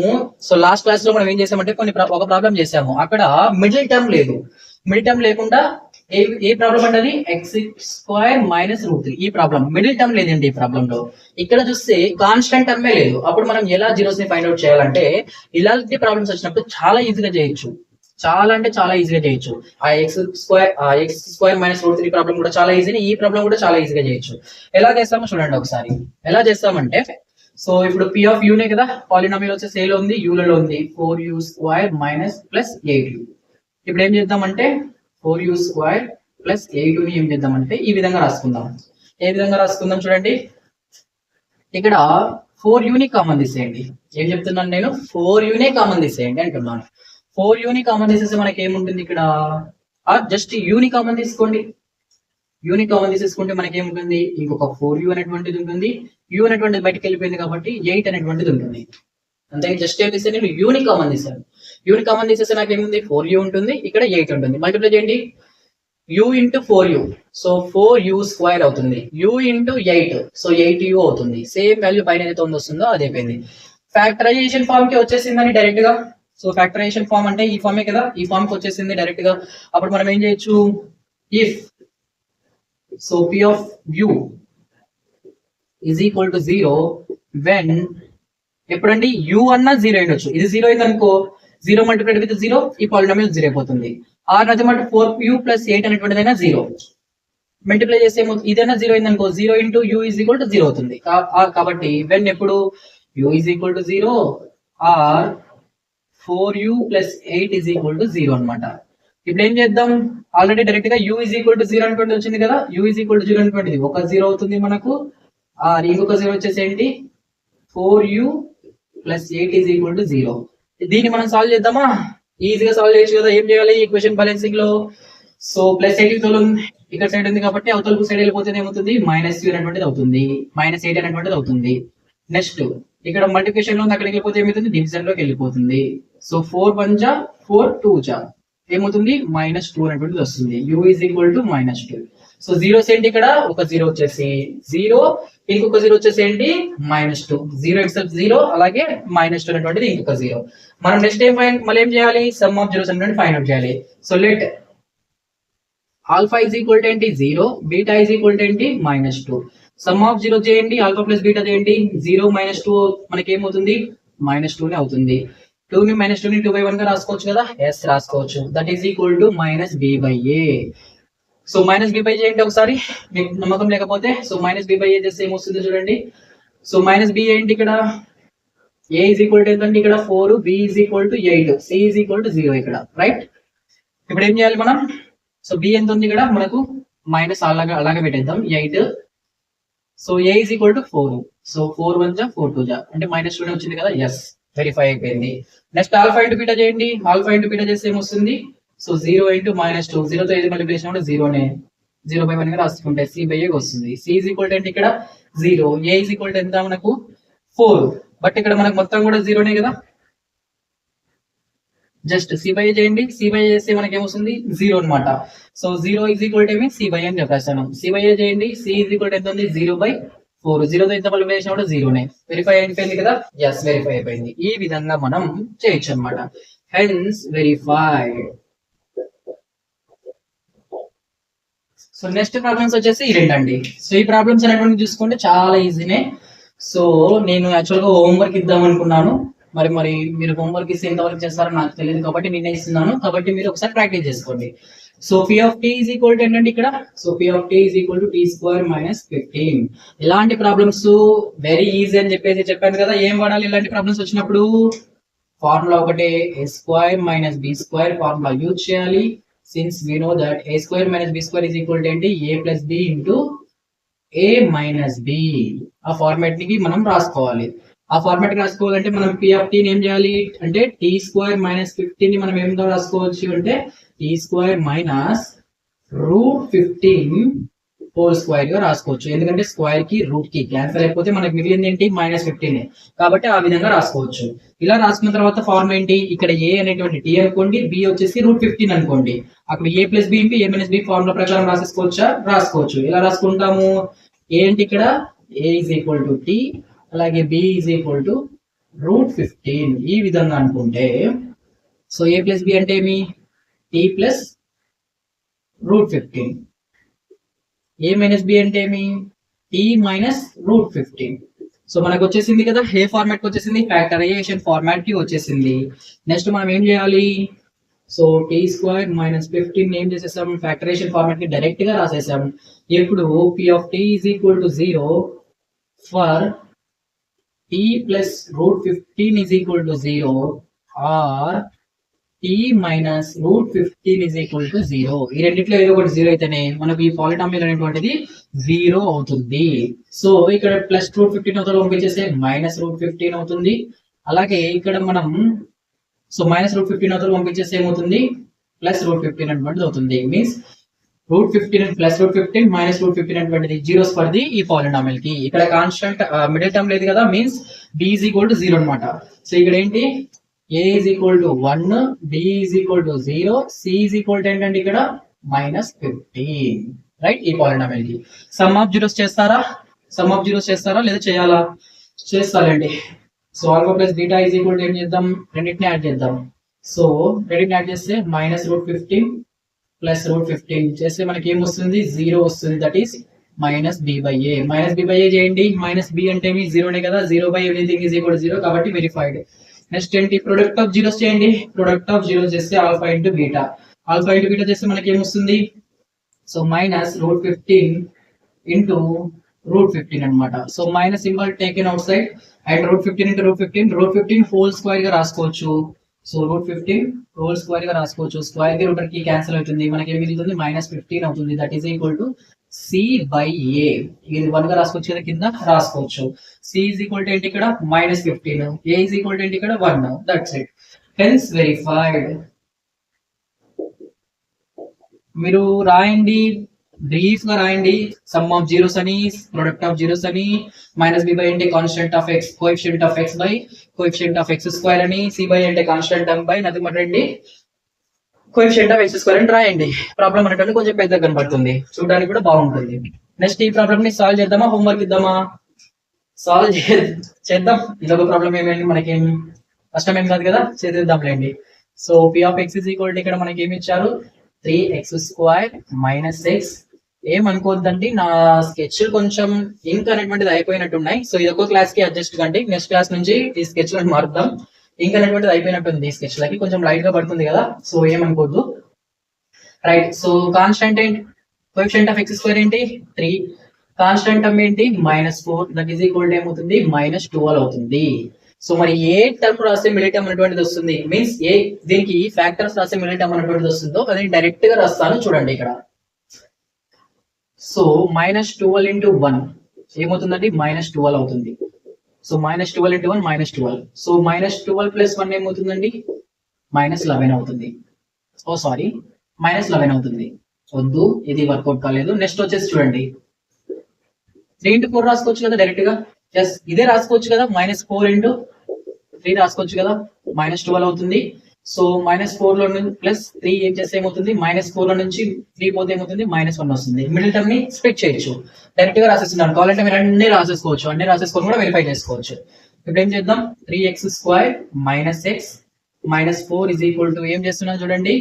లాస్ట్ క్లాస్ లో మనం ఏం చేసామంటే ఒక ప్రాబ్లం చేసాము, అక్కడ మిడిల్ టర్మ్ లేదు, మిడిల్ టర్మ్ లేకుండా ఏ ప్రాబ్లం అంటే x² - √3, ఈ ప్రాబ్లం మిడిల్ టర్మ్ లేదండి. ఈ ప్రాబ్లం లో ఇక్కడ చూస్తే కాన్స్టెంట్ టర్మే లేదు. అప్పుడు మనం ఎలా జీరోస్ ని ఫైండ్ అవుట్ చేయాలంటే, ఇలాంటి ప్రాబ్లమ్స్ వచ్చినప్పుడు చాలా ఈజీగా చేయొచ్చు, చాలా అంటే చాలా ఈజీగా చేయొచ్చు. ఆ x² - √3 ప్రాబ్లం కూడా చాలా ఈజీని, ఈ ప్రాబ్లం కూడా చాలా ఈజీగా చేయొచ్చు. ఎలా చేస్తామో చూడండి ఒకసారి. ఎలా చేస్తామంటే, సో ఇప్పుడు p ఆఫ్ u నే కదా, పాలినామియల్ వచ్చేసి a లో ఉంది, u లో ఉంది, 4u² - +8u. ఇప్పుడు ఏం చేద్దామంటే 4u² + 8u ని ఏం చేద్దామంటే ఈ విధంగా రాసుకుందాం. ఏ విధంగా రాసుకుందాం చూడండి, ఇక్కడ 4u ని కామన్ తీసేయండి. ఏం చెప్తున్నాను నేను, 4u నే కామన్ తీసేయండి అంటున్నాను. 4u ని కామన్ తీసేస్తే మనకి ఏముంటుంది ఇక్కడ, జస్ట్ u ని కామన్ తీసుకోండి. u ని కామన్ తీసేసుకుంటే మనకి ఏముంటుంది, ఇంకొక 4u అనేటువంటిది ఉంటుంది, u అనేటువంటిది బయటకు వెళ్ళిపోయింది కాబట్టి 8 అనేటువంటిది ఉంటుంది. అంతే, జస్ట్ ఏం తీస్తే నేను u ని కామన్ తీసాను. u ని కామన్ తీసేస్తే నాకు ఏముంది 4u ఉంటుంది, ఇక్కడ 8 ఉంటుంది. మల్టిప్లై చేయండి, u into 4u, so 4u² అవుతుంది, u ఇంటూ 8, సో 8u అవుతుంది. సేమ్ వాల్యూ పైన ఏదైతే వస్తుందో అది అయిపోయింది. ఫ్యాక్టరైజేషన్ ఫామ్ కి వచ్చేసిందని డైరెక్ట్ గా. సో ఫ్యాక్టరైజేషన్ ఫామ్ అంటే ఈ ఫామే కదా, ఈ ఫామ్ కి వచ్చేసింది డైరెక్ట్ గా. అప్పుడు మనం ఏం చేయొచ్చు, if so p of u is equal to 0 when, ఎప్పుడండి u అన్నా 0 అయ్యొచ్చు. ఇది 0 అయింది అనుకో, 0 మల్టిప్లైడ్ విత్ 0, ఈ పాలినామియల్ 0 అయిపోతుంది. ఆర్ నథింగ్ బట్ 4u + 8 అనేటువంటిదైనా 0 మల్టిప్లై చేస్తే ఇదైనా 0 అయింది అనుకో, 0 into u is equal to 0 అవుతుంది. కాబట్టి వెన్ ఎప్పుడు u is equal to 0 or 4u + 8 is equal to 0 అనమాట. ఇప్పుడు ఏం చేద్దాం, ఆల్రెడీ డైరెక్ట్ గా u ఈజ్ ఈక్వల్ టు 0 అనుకోండి వచ్చింది కదా, u ఈజ్ ఈక్వల్ టు 0 అనుకోండి, ఒక 0 అవుతుంది మనకు. ఇంకొక 0 వచ్చేసి ఏంటి, 4u + 8 ఈజ్ ఈక్వల్ టు 0. దీన్ని మనం సాల్వ్ చేద్దామా, ఈజీగా సాల్వ్ చేయొచ్చు కదా. ఏం చేయాలి, ఈక్వేషన్ బ్యాలెన్సింగ్ లో సో +8 ఇక్కడ సైడ్ ఉంది కాబట్టి అవతల సైడ్ వెళ్ళిపోతే ఏమవుతుంది, -u అనేటువంటిది అవుతుంది, -8 అనేటువంటిది అవుతుంది. నెక్స్ట్ ఇక్కడ మల్టిప్లికేషన్ లో అక్కడికి వెళ్ళిపోతే ఏమవుతుంది, డివిజన్ లోకి వెళ్ళిపోతుంది. సో 4 1 జా 4 2 జా ఏమవుతుంది, -2 అనేటువంటిది వస్తుంది. u is equal to -2. So zeros ఏంటి, ఇక్కడ ఒక 0 వచ్చేసి 0, ఇంకొక 0 వచ్చేసి ఏంటి -2, 0 ఎక్సెప్ట్ 0, అలాగే -2 అనేటువంటిది ఇంకొక 0. మనం నెక్స్ట్ మళ్ళీ ఏం చేయాలి, సమ్ ఆఫ్ జీరోస్ అనేటువంటి ఫైండ్ అవుట్ చేయాలి. So let alpha is equal to ఏంటి 0, బీటా ఈజ్ ఈక్వల్ టు ఏంటి -2. సమ్ ఆఫ్ జీరో చేయండి, ఆల్ఫా ప్లస్ బీటా చేయండి, 0 - 2 మనకి ఏమవుతుంది -2 నే అవుతుంది. 2 ని -2 ని 2/1 గా రాసుకోవచ్చు కదా, ఎస్ రాసుకోవచ్చు. That is equal to -b/a. So -b/a చేయండి ఒకసారి, మీకు నమ్మకం లేకపోతే. సో -b/a చేస్తే ఏమొస్తుందో చూడండి. సో -b ఏంటి ఇక్కడ, a ఈజ్ ఈక్వల్ టు ఏంటంటే ఇక్కడ 4, b is equal to 8, c is equal to 0 ఇక్కడ, రైట్. ఇప్పుడు ఏం చేయాలి మనం, సో b ఎంత ఉంది ఇక్కడ మనకు మైనస్ అలాగే పెట్టేద్దాం 8. So a is equal to 4, so 4 1 జా 4 2 జా అంటే -2 వచ్చింది కదా, ఎస్ వెరిఫై అయిపోయింది. నెక్స్ట్ ఆల్ఫా ఇంటూ బీటా చేయండి, ఆల్ఫా ఇంటూ బీటా చేస్తే ఏమొస్తుంది, సో 0 ఇంటూ -2, 0 తో 5 మల్టిప్లికేషన్ కూడా 0నే, 0/1 గా రాసుకుంటే c/a వస్తుంది. c ఈజ్ ఈక్వల్ టు అంటే ఇక్కడ 0, a ఈజ్ ఈక్వల్ టు ఎంత మనకు 4, బట్ ఇక్కడ మనకు మొత్తం కూడా 0నే కదా. జస్ట్ c/a చేయండి, c/a చేస్తే మనకి ఏమొస్తుంది 0 అనమాట. సో 0 ఈజ్ ఈక్వల్ టు ఏమి c/a అని చెప్పేస్తాను. c/a చేయండి, c ఈజ్ ఈక్వల్ టు ఎంత ఉంది 0/4, 0 తో ఎంత మల్టిప్లై చేసినా కూడా 0నే. వెరిఫై అయిపోయింది కదా, ఎస్ వెరిఫై అయిపోయింది. ఈ విధంగా మనం చేయొచ్చు అనమాట. hence verified. So next problems వచ్చేసి ఈ రెండండి. సో ఈ ప్రాబ్లమ్స్ అనేటువంటి చూసుకుంటే చాలా ఈజీనే. సో నేను యాక్చువల్గా హోంవర్క్ ఇద్దాం అనుకున్నాను, మరి మీరు హోంవర్క్ ఇస్తే ఎంతవరకు చేస్తారో నాకు తెలియదు కాబట్టి నేనే ఇస్తున్నాను, కాబట్టి మీరు ఒకసారి ప్రాక్టీస్ చేసుకోండి. So p of t is equal to ఏంటంటే ఇక్కడ, so p of t is equal to t square minus 15. ఇలాంటి ప్రాబ్లమ్స్ వెరీ ఈజీ అని చెప్పాను కదా. ఏం వాడాలి ఇలాంటి ప్రాబ్లమ్స్ వచ్చినప్పుడు? ఫార్ములా ఒకటే, a square minus b square formula use చేయాలి. Since we know that a square minus b square is equal to a plus b into a minus b. ఆ ఫార్మాట్ ని మనం రాసుకోవాలి. ఆ ఫార్మాట్ కి రాసుకోవాలంటే మనం p of t ని ఏం చేయాలి అంటే t స్క్వేర్ మైనస్ 15 ని మనం ఏం రాసుకోవచ్చు అంటే t square minus √15 whole square గా రాసుకోవచ్చు. ఎందుకంటే స్క్వేర్ కి రూట్ కి క్యాన్సిల్ అయిపోతే మనకి మిగిలింది ఏంటి? -15. కాబట్టి ఆ విధంగా రాసుకోవచ్చు. ఇలా రాసుకున్న తర్వాత ఫార్మ్ ఏంటి? ఇక్కడ ఏ అనేటువంటి టీ అనుకోండి, బి వచ్చేసి √15 అనుకోండి. అక్కడ ఏ ప్లస్ బి ఇంటూ ఏ మైనస్ బి ఫార్ములా ప్రకారం రాసేసుకోవచ్చా? రాసుకోవచ్చు. ఎలా రాసుకుంటాము? ఏంటి ఇక్కడ? ఏ ఈజ్ ఈక్వల్ టు టీ, అలాగే బి ఈజ్ ఈక్వల్ టు √15. ఈ విధంగా అనుకుంటే సో ఏ ప్లస్ బి అంటే ఏమి? T plus √15. A minus b అంటే ఏమి? Tea minus √15. సో మనకు వచ్చేసింది కదా, ఏ ఫార్మాట్ కి వచ్చేసింది? ఫ్యాక్టరైజేషన్ ఫార్మాట్ కి వచ్చేసింది. నెక్స్ట్ మనం ఏం చేయాలి? సో టీ స్క్వేర్ మైనస్ 15 ఏం చేసేసాం? ఫ్యాక్టరైజేషన్ ఫార్మాట్ కి డైరెక్ట్ గా రాసేసాం. ఇప్పుడు p of t is equal to 0 for t plus √15 is equal to 0 or t minus √15 is equal to 0. ఈ రెండిట్లో ఏదో ఒకటి 0 అయితేనే మనకు ఈ పాలినామియల్ అనేటువంటిది 0 అవుతుంది. సో ఇక్కడ ప్లస్ √15 అవతల పంపించేస్తే మైనస్ √15 అవుతుంది. అలాగే ఇక్కడ మనం సో మైనస్ √15 అవతల పంపించేస్తే ఏమవుతుంది? ప్లస్ √15 అనేటువంటిది అవుతుంది. మీన్స్ √15 ప్లస్ √15 మైనస్ √15 అనేటువంటిది జీరోస్ పడింది ఈ పాలినామియల్ కి. ఇక్కడ కాన్స్టెంట్ మిడిల్ టర్మ్ లేదు కదా, means b is equal to 0 అనమాట. సో ఇక్కడ ఏంటి? a is equal to 1, b is equal to 0, c is equal to ఏంటంటే ఇక్కడ -15. రైట్? ఈ పాలినామియల్ కి సమ్ ఆఫ్ జీరోస్ చేస్తారా? సమ్ ఆఫ్ జీరోస్ చేస్తారా లేదా చేయాలా? చేస్తారండి. So alpha plus beta is equal to ఏం చేద్దాం? రెండింటిని యాడ్ చేద్దాం. సో రెండింటిని యాడ్ చేస్తే -√15 ప్లస్ √15 చేస్తే మనకి ఏం వస్తుంది? 0 వస్తుంది. That is -b/a. -b/a చేయండి. -b అంటే ఏమి? 0నే కదా. 0/everything is equal to 0 కాబట్టి వెరిఫైడ్. నెక్స్ట్ ఏంటి? ప్రొడక్ట్ ఆఫ్ జీరోస్ చేయండి. ప్రొడక్ట్ ఆఫ్ జీరోస్ చేస్తే alpha into beta. Alpha into beta చేస్తే మనకి ఏమొస్తుంది? సో -√15 ఇంటూ √15 అనమాట. So minus symbol taken out side and √15 into √15 whole square గా రాసుకోవచ్చు. సో √15 హోల్ స్క్వేర్ గా రాసుకోవచ్చు. స్క్వేర్ కి రూటర్ కి క్యాన్సిల్ అవుతుంది. మనకి ఏం మిగులుతుంది? -15 అవుతుంది. That is equal to c/a. ఇది 1 గా రాసుకోవచ్చు కదా, కింద రాసుకోవచ్చు. c ఈజ్ ఈక్వల్ టు ఏంటి ఇక్కడ? -15. a ఈజ్ ఈక్వల్ టు ఏంటి ఇక్కడ? 1. That's it. Hence verified. మీరు రాయండి, బ్రీఫ్ గా రాయండి. సమ్ ఆఫ్ జీరోస్ అని, ప్రొడక్ట్ ఆఫ్ జీరోస్ అని, -b/a అంటే constant of x, coefficient of x by coefficient of x² అని, c/a అంటే constant term by nothing but రండి కోఎఫిషియంట్ ఆఫ్ x² అని రాయండి. ప్రాబ్లం అనేటువంటి కొంచెం పెద్దగా కనబడుతుంది, చూడడానికి కూడా బాగుంటుంది. నెక్స్ట్ ఈ ప్రాబ్లమ్ ని సాల్వ్ చేద్దామా? హోంవర్క్ ఇద్దామా? సాల్వ్ చేద్దాం. ఇదొక ప్రాబ్లం ఏమైంది, మనకేం కష్టం ఏం కాదు కదా, చేద్దాంలేండి. So p of x is equal to ఇక్కడ మనకి ఏమి ఇచ్చారు? 3x² - x. ఏమనుకోవద్దండి, నా స్కెచ్ కొంచెం ఇంక్ అనేటువంటిది అయిపోయినట్టున్నాయి. సో ఇది ఒక క్లాస్ కి అడ్జస్ట్ కండి. నెక్స్ట్ క్లాస్ నుంచి ఈ స్కెచ్ లను మారుద్దాం. ఇంక్ అనేటువంటిది అయిపోయినట్టుంది స్కెచ్ లకి, కొంచెం లైట్ గా పడుతుంది కదా, సో ఏమనుకోవద్దు. రైట్. సో కాన్స్టెంట్ ఏంటి? కోఎఫిషియంట్ ఆఫ్ x² ఏంటి? 3. కాన్స్టెంట్ టర్మ్ ఏంటి? -4. దట్ ఈస్ ఈక్వల్ టు ఏమవుతుంది? -12 అవుతుంది. సో మరి ఏ టర్మ్ రాస్తే మిడిల్ టర్మ్ అనేటువంటిది వస్తుంది, మీన్స్ ఏ దీనికి ఫ్యాక్టర్స్ రాస్తే మిడిల్ టర్మ్ అనేటువంటిది వస్తుందో అది డైరెక్ట్ గా రాస్తాను చూడండి ఇక్కడ. సో -12 ఇంటూ 1 ఏమవుతుందండి? -12 అవుతుంది. So -12 into 1 -12. సో -12 ప్లస్ 1 ఏమవుతుందండి? -11 అవుతుంది. ఓ సారీ, -11 అవుతుంది. వద్దు, ఇది వర్కౌట్ కాలేదు. నెక్స్ట్ వచ్చేసి చూడండి, 3 ఇంటూ 4 రాసుకోవచ్చు కదా డైరెక్ట్ గా. ఎస్, ఇదే రాసుకోవచ్చు కదా. -4 ఇంటూ 3 రాసుకోవచ్చు కదా. -12 అవుతుంది. సో -4 లో నుంచి ప్లస్ 3 ఏం చేస్తే ఏమవుతుంది? -4 లో నుంచి 3 పోతే ఏమవుతుంది? -1 వస్తుంది. మిడిల్ టర్మ్ ని స్ప్లిట్ చేయొచ్చు. డైరెక్ట్ గా రాసేస్తున్నాను, కావాలంటే మీరు అన్ని రాసేసుకోవచ్చు, అన్ని రాసేసుకొని కూడా వెరిఫై చేసుకోవచ్చు. ఇప్పుడు ఏం చేద్దాం? 3x² - x minus 4 is equal to ఏం చేస్తున్నాను చూడండి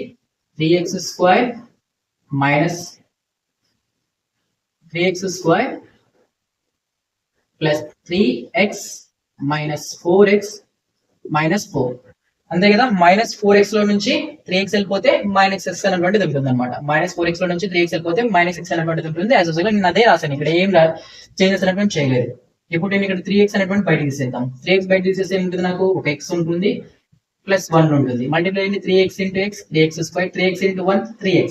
3x square minus 3x square plus 3x minus 4x minus 4 అంతే కదా మైనస్ 4x లో నుంచి 3x వెళ్ళిపోతే మైనస్ x అనేటువంటిది ఉంటుంది అనమాట మైనస్ 4x లో నుంచి 3x వెళ్ళిపోతే మైనస్ x అనేటువంటిది ఉంటుంది యాజ్ యూజువల్ నేను అదే రాశాను ఇక్కడ ఏం చేంజెస్ అనేటువంటి చేయలేదు ఇప్పుడు నేను ఇక్కడ 3x అనేటువంటి బయట తీసేద్దాం 3x బయట తీసేస్తే ఏముంటుంది నాకు ఒక x ఉంటుంది ప్లస్ 1 ఉంటుంది మల్టిప్లై అయింది 3x into x 3x square 3x into 1 3x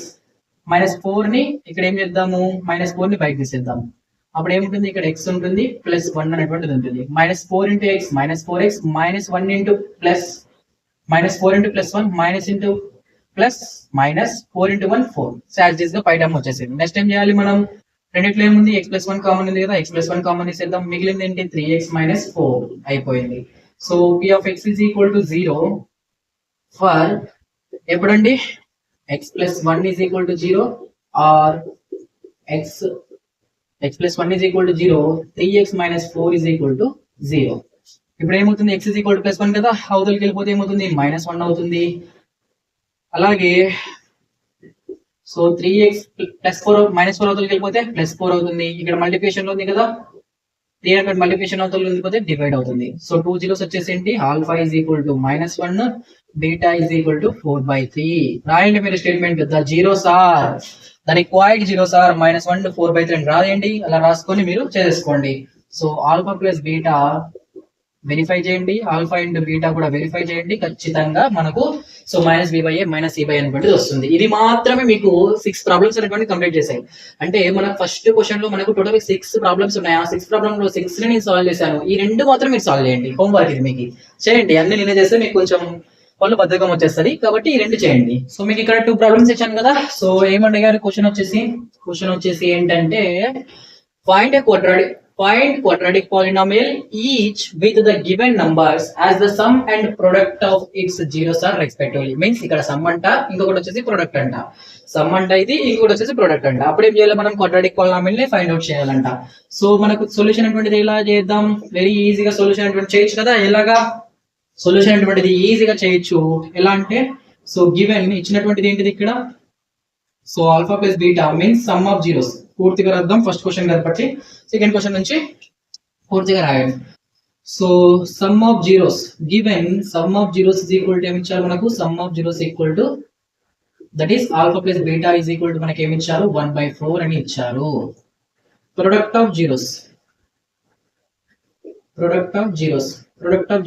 minus 4 ని ఇక్కడ ఏం చేద్దాము మైనస్ 4 ని బయట తీసేద్దాం అప్పుడు ఏముంటుంది ఇక్కడ x ఉంటుంది ప్లస్ 1 అనేటువంటిది ఉంటుంది minus 4 into x minus 4x minus 1 into plus minus 4 into plus 1 minus into plus minus 4 into 1 4 సాడ్జెస్ గా పై టర్మ్ వచ్చేసింది నెక్స్ట్ ఏం చేయాలి మనం రెండిట్లో ఏముంది x ప్లస్ 1 కామన్ ఉంది కదా x ప్లస్ 1 కామన్ తీసేద్దాం మిగిలింది ఏంటి 3x మైనస్ 4 అయిపోయింది so p of x is equal to 0 for ఎప్పుడండి x plus 1 is equal to 0 or x plus 1 is equal to 0 3x minus 4 is equal to 0 ఇప్పుడు ఏమవుతుంది x is equal to plus 1 కదా అవతలకి వెళ్ళిపోతే ఏమవుతుంది మైనస్ 1 అవుతుంది అలాగే సో 3x ప్లస్ 4 మైనస్ 4 అవతలకి వెళ్ళిపోతే ప్లస్ 4 అవుతుంది ఇక్కడ మల్టిప్లికేషన్ లో ఉంది కదా 3 అక్కడ మల్టిప్లికేషన్ అవతలకి వెళ్ళిపోతే డివైడ్ అవుతుంది సో 2 జీరోస్ వచ్చేసి ఏంటి alpha is equal to minus 1 beta is equal to 4/3 రాయండి మీరు statement the zeros are the required zeros are minus 1 4/3 అని రాయండి అలా రాసుకొని మీరు చేసుకోండి so alpha plus beta verify చేయండి ఆల్ఫా ఇంటూ బీటా కూడా వెరిఫై చేయండి ఖచ్చితంగా మనకు so minus b by a minus c by అనేటువంటిది వస్తుంది ఇది మాత్రమే మీకు 6 ప్రాబ్లమ్స్ అనేటువంటి కంప్లీట్ చేశాయి అంటే మన ఫస్ట్ క్వశ్చన్ లో మనకు టోటల్ 6 ప్రాబ్లమ్స్ ఉన్నాయి ఆ 6 ప్రాబ్లమ్ లో 6 ని నేను సాల్వ్ చేశాను ఈ 2 మాత్రం మీరు సాల్వ్ చేయండి హోంవర్క్ ఇది మీకు చేయండి అన్ని నేనే చేస్తే మీకు కొంచెం వాళ్ళు బద్ధకం వచ్చేస్తుంది కాబట్టి ఈ 2 చేయండి సో మీకు ఇక్కడ 2 ప్రాబ్లమ్స్ ఇచ్చాను కదా సో ఏమడిగారు క్వశ్చన్ వచ్చేసి ఏంటంటే find quadratic polynomial each with the given numbers as the sum and product of its zeros are respectively means ఇక్కడ sum అంట ఇంకొకటి వచ్చేసి product అంట sum అంట ఇది ఇంకొకటి వచ్చేసి product అంట అప్పుడు ఏం చేయాలి మనం quadratic polynomial ని ఫైండ్ అవుట్ చేయాలంట సో మనకు సొల్యూషన్ అటువంటిది ఎలా చేద్దాం వెరీ ఈజీగా సొల్యూషన్ అటువంటి చేయొచ్చు కదా ఎలాగా సొల్యూషన్ అటువంటిది ఈజీగా చేయొచ్చు ఎలా అంటే సో గివెన్ ఇచ్చినటువంటిది ఏంటిది ఇక్కడ so alpha plus beta means some of zeros పూర్తిగా రాద్దాం ఫస్ట్ క్వశ్చన్ కాబట్టి సెకండ్ క్వశ్చన్ నుంచి పూర్తిగా రాయండి so some of zeros given some of zeros is equal to ఏమి ఇచ్చారు మనకు some of zeros equal to that is alpha plus beta is equal to మనకి ఏమి ఇచ్చారు 1/4 అని ఇచ్చారు ప్రొడక్ట్ ఆఫ్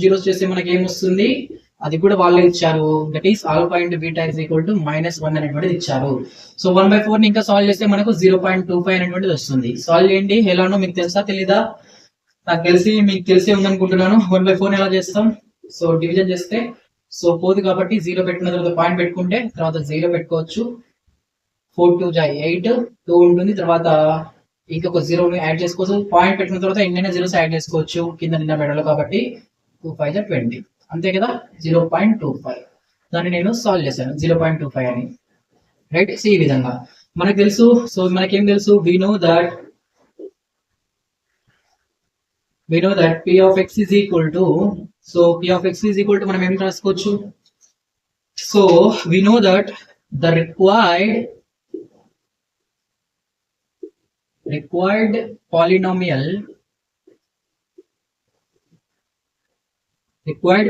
జీరోస్ చేస్తే మనకి ఏమొస్తుంది అది కూడా వాళ్ళే ఇచ్చారు that is alpha into beta is equal to -1 అనేటువంటిది ఇచ్చారు సో 1/4 ని ఇంకా సాల్వ్ చేస్తే మనకు 0.25 అనేటువంటిది వస్తుంది సాల్వ్ చేయండి ఎలానో మీకు తెలుసా తెలీదా నాకు మీకు తెలిసి ఉందనుకుంటున్నాను 1/4 ఎలా చేస్తాం సో డివిజన్ చేస్తే సో 4 కాబట్టి 0 పెట్టిన తర్వాత పాయింట్ పెట్టుకుంటే తర్వాత 0 పెట్టుకోవచ్చు 4 2 8 2 ఉంటుంది తర్వాత ఇంకొక 0 ని యాడ్ చేసుకోవచ్చు పాయింట్ పెట్టిన తర్వాత ఎన్నైనా జీరోస్ యాడ్ చేసుకోవచ్చు కింద నిన్న మెడలో కాబట్టి 2 5 20 అంతే కదా 0.25 దాన్ని నేను సాల్వ్ చేశాను 0.25 అని రైట్ ఈ విధంగా మనకు తెలుసు సో మనకేం తెలుసు we know that p of x is equal to so p of x is equal to మనం ఏం రాసుకోవచ్చు so we know that the required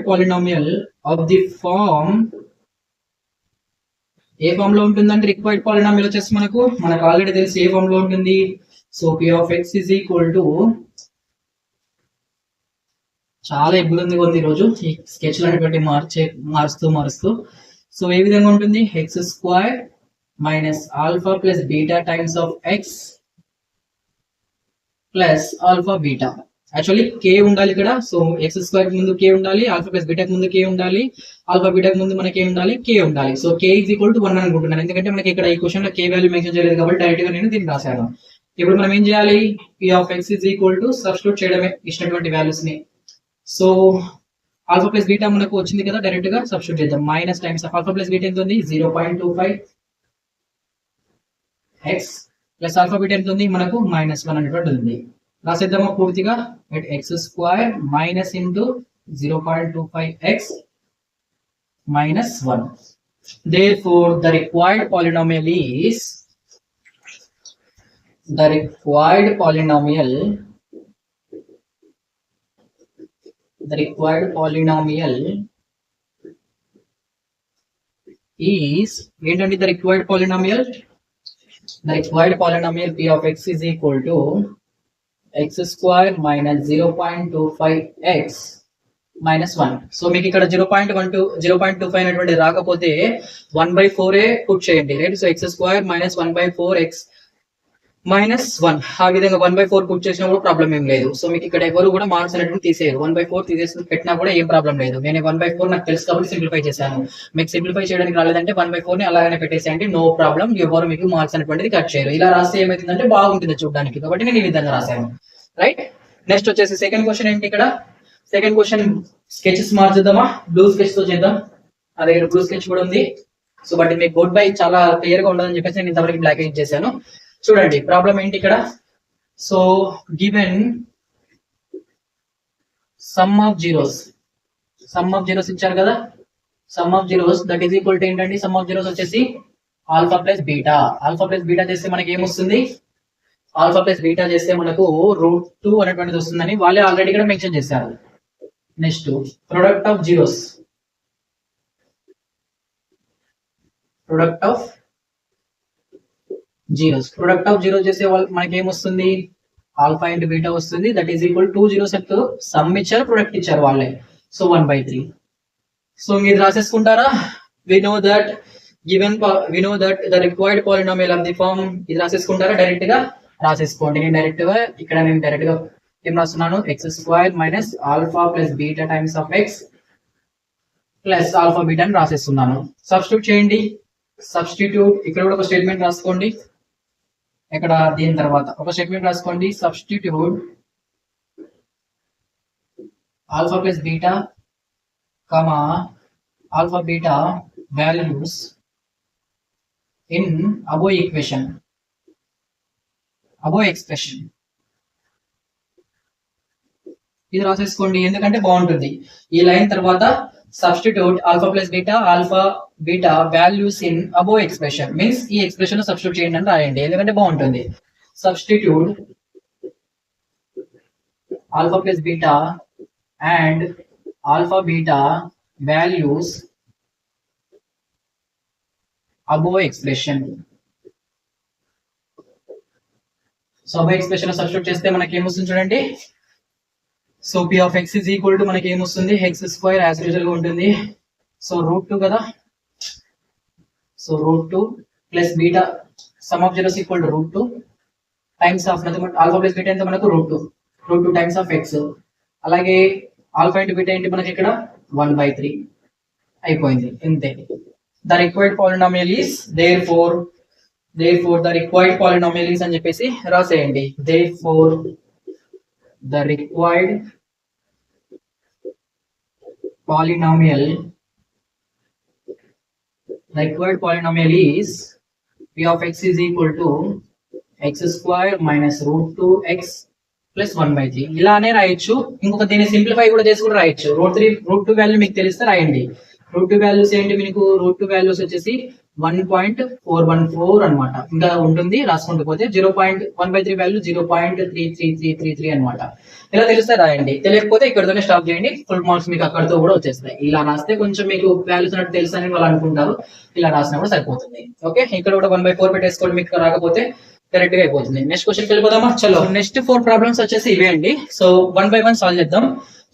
polynomial of the form ఏ ఫామ్ లో ఉంటుందంటే రిక్వైర్డ్ పాలినామియల్ వచ్చేసి మనకు ఆల్రెడీ తెలిసి ఏ ఫామ్ లో ఉంటుంది so p of x is equal to చాలా ఇబ్బందిగా ఉంది ఈరోజు ఈ స్కెచ్లు అనేటువంటి మారుస్తూ సో ఏ విధంగా ఉంటుంది x² minus alpha plus beta times of x plus alpha beta actually k ఉండాలి ఇక్కడ సో x² ముందు k ఉండాలి ఆల్ఫా ప్లస్ బీటా ముందు k ఉండాలి ఆల్ఫా బీటా ముందు మనకి ఏం ఉండాలి k ఉండాలి so k is equal to 1 అనుకుంటున్నాను ఎందుకంటే మనకి ఇక్కడ ఈ క్వశ్చన్ లో k వాల్యూ మెన్షన్ చేయలేదు కాబట్టి డైరెక్ట్ గా నేను దీన్ని రాశాను ఇప్పుడు మనం ఏం చేయాలి p of x is equal to substitute చేయడమే ఇచ్చినటువంటి వాల్యూస్ ని సో ఆల్ఫా ప్లస్ బీటా మనకు వచ్చింది కదా డైరెక్ట్ గా సబ్స్టిట్యూట్ చేద్దాం minus times of alpha plus beta ఎంత ఉంది 0.25 x ప్లస్ ఆల్ఫా బీటా ఎంత ఉంది మనకు -1 అనేటువంటి ఉంది రాసేద్దామా పూర్తిగా x² minus into 0.25x minus 1. Therefore, the required polynomial is is ఏంటండి the required polynomial? The required polynomial p of x is equal to x square minus 0.25x minus 1. So మీకు ఇక్కడ 0.25 అనేటువంటి రాకపోతే 1/4 పుట్ చేయండి, right? So x square minus 1/4x minus 1, ఆ విధంగా 1/4 పుట్ చేసినా కూడా ప్రాబ్లం ఏం లేదు. సో మీకు ఇక్కడ ఎవరు కూడా మార్క్స్ అనేటువంటి తీసేయరు. 1/4 తీసేసి పెట్టినా కూడా ఏం ప్రాబ్లం లేదు. నేను 1/4 నాకు తెలుసు కాబట్టి సింప్లిఫై చేశాను. మీకు సింప్లిఫై చేయడానికి రాలేదంటే 1/4 ని అలాగనే పెట్టేసేయండి, నో ప్రాబ్లం. ఎవరు మీకు మార్క్స్ అనేటువంటిది కట్ చేయరు. ఇలా రాస్తే ఏమైతుందంటే బాగుంటుంది చూడడానికి, కాబట్టి నేను ఈ విధంగా రాశాను, రైట్? నెక్స్ట్ వచ్చేసి సెకండ్ క్వశ్చన్ ఏంటి? ఇక్కడ సెకండ్ క్వశ్చన్ స్కెచెస్ మార్చుద్దామా? బ్లూ స్కెచ్ తో చేద్దాం. నా దగ్గర బ్లూ స్కెచ్ కూడా ఉంది. సో బట్ మీకు బోర్డ్ బై చాలా క్లియర్ గా ఉండదని చెప్పేసి నేను ఇంతవరకు బ్లాక్ యూజ్ చేశాను. చూడండి ప్రాబ్లం ఏంటి ఇక్కడ. So given some of zeros ఇచ్చారు కదా. Some of zeros that is equal to ఏంటండి? సమ్ ఆఫ్ జీరోస్ వచ్చేసి alpha plus beta. Alpha plus beta చేస్తే మనకి ఏమొస్తుంది? ఆల్ఫా ప్లస్ బీటా చేస్తే మనకు √2 అనేటువంటిది వస్తుందని వాళ్ళే ఆల్రెడీ ఇక్కడ మెన్షన్ చేశారు. నెక్స్ట్ ప్రొడక్ట్ ఆఫ్ జీరోస్ చేసే మనకి ఏమొస్తుంది? ఆల్ఫా ఇంటూ బీటా వస్తుంది. That is equal 2 zeros some ఇచ్చారు, ప్రొడక్ట్ ఇచ్చారు వాళ్ళే. సో 1/3. సో మీరు రాసేసుకుంటారా? we know that the required polynomial of the form ఇది రాసేసుకుంటారా? డైరెక్ట్ గా రాసేసుకోండి. నేను డైరెక్ట్ గా ఏం రాస్తున్నాను? x square minus alpha plus beta times of x plus alpha beta అని రాసేస్తున్నాను. సబ్స్టిట్యూట్ చేయండి. ఇక్కడ కూడా ఒక స్టేట్మెంట్ రాసుకోండి. ఇక్కడ దీని తర్వాత ఒక స్టేట్మెంట్ రాసుకోండి. Substitute alpha plus beta comma alpha beta values in above expression. ఇది రాసేసుకోండి, ఎందుకంటే బాగుంటుంది. ఈ లైన్ తర్వాత substitute alpha plus beta values in above expression means ఈ ఎక్స్ప్రెషన్ సబ్స్టిట్యూట్ చేయండి అని రాయండి, ఎందుకంటే బాగుంటుంది. Substitute alpha plus beta and alpha beta values above expression. So above expression substitute చేస్తే మనకి ఏమొస్తుంది చూడండి. So p of x is equal to మనకి ఏమొస్తుంది? x స్క్వేర్ యాజ్ యూజువల్ గా ఉంటుంది. సో √2 కదా. So √2 plus beta some of zeros equal to √2 times of alpha plus beta ఎంత మనకు? √2 టైమ్స్ ఆఫ్ x. అలాగే ఆల్ఫా ఇంటూ బీటా ఏంటి మనకి ఇక్కడ? 1/3 అయిపోయింది, ఇంతే. The required polynomial is therefore the required polynomial is అని చెప్పేసి రాసేయండి. therefore the required polynomial is p of x is equal to x square minus √2x plus 1/3. ఇలానే రాయొచ్చు. ఇంకొక దీన్ని సింప్లిఫై కూడా చేసి కూడా రాయొచ్చు. √2 వాల్యూ మీకు తెలిస్తే రాయండి. √2 వాల్యూస్ ఏంటి? మీకు √2 వాల్యూస్ వచ్చేసి 1.414 అన్నమాట. ఇంకా ఉంటుంది రాసుకుంటూ పోతే 1/3 వాల్యూ 0.33333 అనమాట. ఇలా తెలిస్తే రాయండి, తెలియకపోతే ఇక్కడతోనే స్టాప్ చేయండి. ఫుల్ మార్క్స్ మీకు అక్కడితో కూడా వచ్చేస్తాయి. ఇలా రాస్తే కొంచెం మీకు వాల్యూస్ అన్నట్టు తెలుసు అని వాళ్ళు అనుకుంటారు. ఇలా రాసినా కూడా సరిపోతుంది. ఓకే, ఇక్కడ కూడా 1/4 పెట్టేసుకోండి, మీకు రాకపోతే కరెక్ట్ గా అయిపోతుంది. నెక్స్ట్ క్వశ్చన్కి వెళ్ళిపోదామా? చలో, నెక్స్ట్ 4 ప్రాబ్లమ్స్ వచ్చేసి ఇవే అండి. సో 1 by 1 సాల్వ్ చేద్దాం.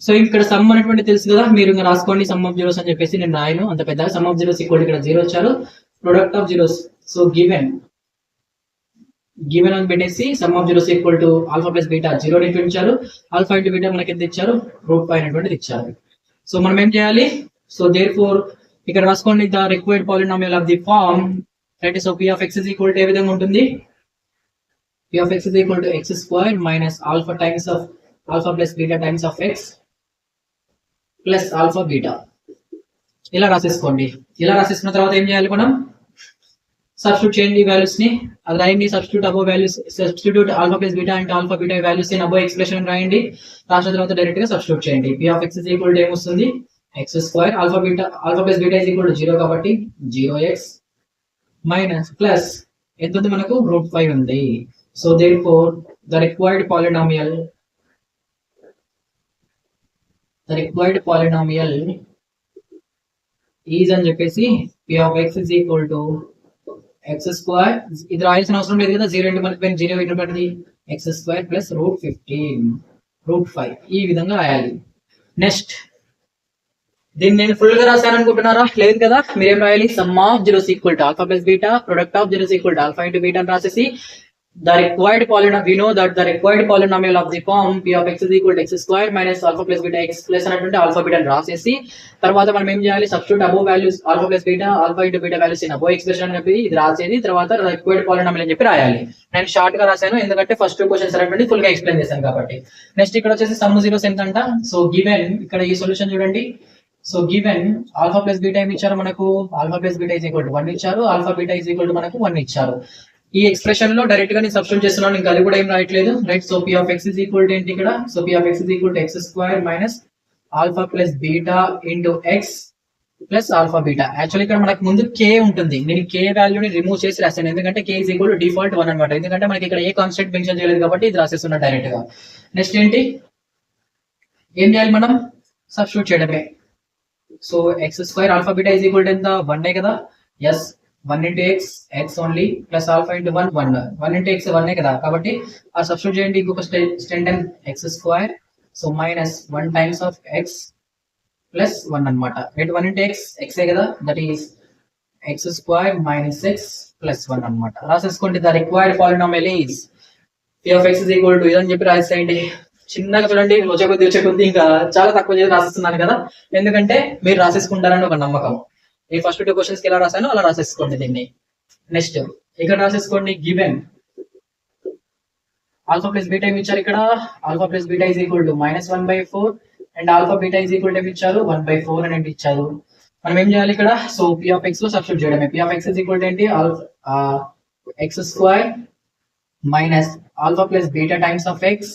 సో ఇక్కడ సమ్ అనేటువంటి తెలుసు కదా, మీరు ఇంకా రాసుకోండి. సమ్ ఆఫ్ జీరోస్ అని చెప్పేసి నేను రాయను అంత పెద్దగా. సమ్ ఆఫ్ జీరోస్ ఈక్వల్ ఇక్కడ 0 వచ్చారు. Product of zeros, so given అని పెట్టేసి some of zeros equal to alpha plus beta 0 ని ఇచ్చారు. ఆల్ఫా ఇంటూ బీటా మనకి ఎంత ఇచ్చారు? √5 అనేటువంటిది ఇచ్చారు. సో మనం ఏం చేయాలి? సో therefore ఇక్కడ రాసుకోండి the required polynomial of the form, right? So p of x is equal to ఏ విధంగా ఉంటుంది? p of x is equal to x square minus alpha times of alpha plus beta times of x plus alpha beta. ఇలా రాసేసుకోండి. ఇలా రాసేసుకున్న తర్వాత ఏం చేయాలి? మనం సబ్స్టిట్యూట్ చేయండి వాల్యూస్ ని. అది రాయండి. సబ్స్టిట్యూట్ ఆల్ఫా ప్లస్ బీటా అంటే alpha beta values in above expression రాయండి. రాసిన తర్వాత డైరెక్ట్ గా సబ్స్టిట్యూట్ చేయండి. p of x is equal to ఏమొస్తుంది? X square alpha plus beta is equal to 0 కాబట్టి 0x మైనస్ ప్లస్ ఎంత ఉంది మనకు √5 ఉంది. So therefore the required polynomial is అని చెప్పేసి p of x is equal to x square, ఇది రాయాల్సిన అవసరం లేదు కదా, 0 ఇంటూ మనకి 0 ఇంటూ పడింది x స్క్వేర్ ప్లస్ √5 ఈ విధంగా రాయాలి. నెక్స్ట్ దీన్ని నేను ఫుల్ గా రాశాను అనుకుంటున్నారా? లేదు కదా, మీరేం రాయాలి, some of zeros equal to alpha plus beta, product of zeros equal to alpha into beta అని రాసేసి the required polynomial, we know that the required polynomial of the form p of x is equal to x square minus alpha plus beta x plus అనేటువంటి ఆల్ఫా బీటా అని రాసేసి తర్వాత మనం ఏం చేయాలి, substitute above values alpha plus beta alpha into beta values in above expression అని చెప్పి ఇది రాసేది తర్వాత రిక్వైర్డ్ పాలినామియల్ అని చెప్పి రాయాలి. నేను షార్ట్ గా రాశాను ఎందుకంటే ఫస్ట్ క్వశ్చన్స్ అనేటువంటి ఫుల్ గా ఎక్స్ప్లెయిన్ చేశాను కాబట్టి. నెక్స్ట్ ఇక్కడ వచ్చేసి సమ్ జీరోస్ ఎంత అంట. సో గివెన్ ఇక్కడ ఈ సొల్యూషన్ చూడండి. So given alpha plus beta ఏమి ఇచ్చారు మనకు, alpha plus beta is equal to 1 ఇచ్చారు, alpha beta is equal to మనకు 1 ఇచ్చారు. ఈ ఎక్స్ప్రెషన్ లో డైరెక్ట్ గా నేను సబ్స్టిట్యూట్ చేస్తున్నాను, ఇంకా అది కూడా ఏం రాయట్లేదు, right. So p of x is equal to ఏంటి ఇక్కడ, so p of x is equal to x square minus alpha plus beta into x plus alpha beta. Actually ఇక్కడ మనకు ముందు k ఉంటుంది, నేను k వాల్యూని రిమూవ్ చేసి రాశాను ఎందుకంటే k is equal to default 1 అనమాట, ఎందుకంటే మనకి ఇక్కడ ఏ కాన్స్టెంట్ మెన్షన్ చేయలేదు కాబట్టి ఇది రాసేస్తున్నా డైరెక్ట్ గా. నెక్స్ట్ ఏంటి, ఏం చేయాలి మనం, సబ్స్టిట్యూట్ చేయడమే. So x square alpha beta is equal to ఎంత 1 కదా, yes 1 into x only plus alpha into 1 into x 1 కదా, కాబట్టి ఆ సబ్స్టిట్యూట్ చేయండి ఇంకొక స్టెంట్ x square, so minus 1 times of x plus 1 అనమాట, రైట్. 1 into x కదా, that is x square minus x plus 1 అనమాట. రాసేసుకోండి. The required polynomial is p of x is equal to ఇదని చెప్పి రాసేయండి. చిన్నగా చూడండి, వచ్చే కొద్ది ఇంకా చాలా తక్కువ చేసి రాసేస్తున్నాను కదా, ఎందుకంటే మీరు రాసేసుకుంటారని ఒక నమ్మకం. ఈ ఫస్ట్ 2 క్వశ్చన్స్ కి ఎలా రాశానో అలా రాసేసుకోండి దీన్ని. నెక్స్ట్ ఇక్కడ రాసేసుకోండి, గివెన్ ఆల్ఫా ప్లస్ బీటా ఏమి ఇచ్చారు ఇక్కడ, alpha plus beta is equal to -1/4 and alpha beta is equal to ఏమి ఇచ్చారు 1/4 అనేది ఇచ్చారు. మనం ఏం చేయాలి ఇక్కడ, సో p of x లో సబ్స్టిట్యూట్ చేయడమే. p of x is equal to ఏంటి, x square minus alpha plus beta times of x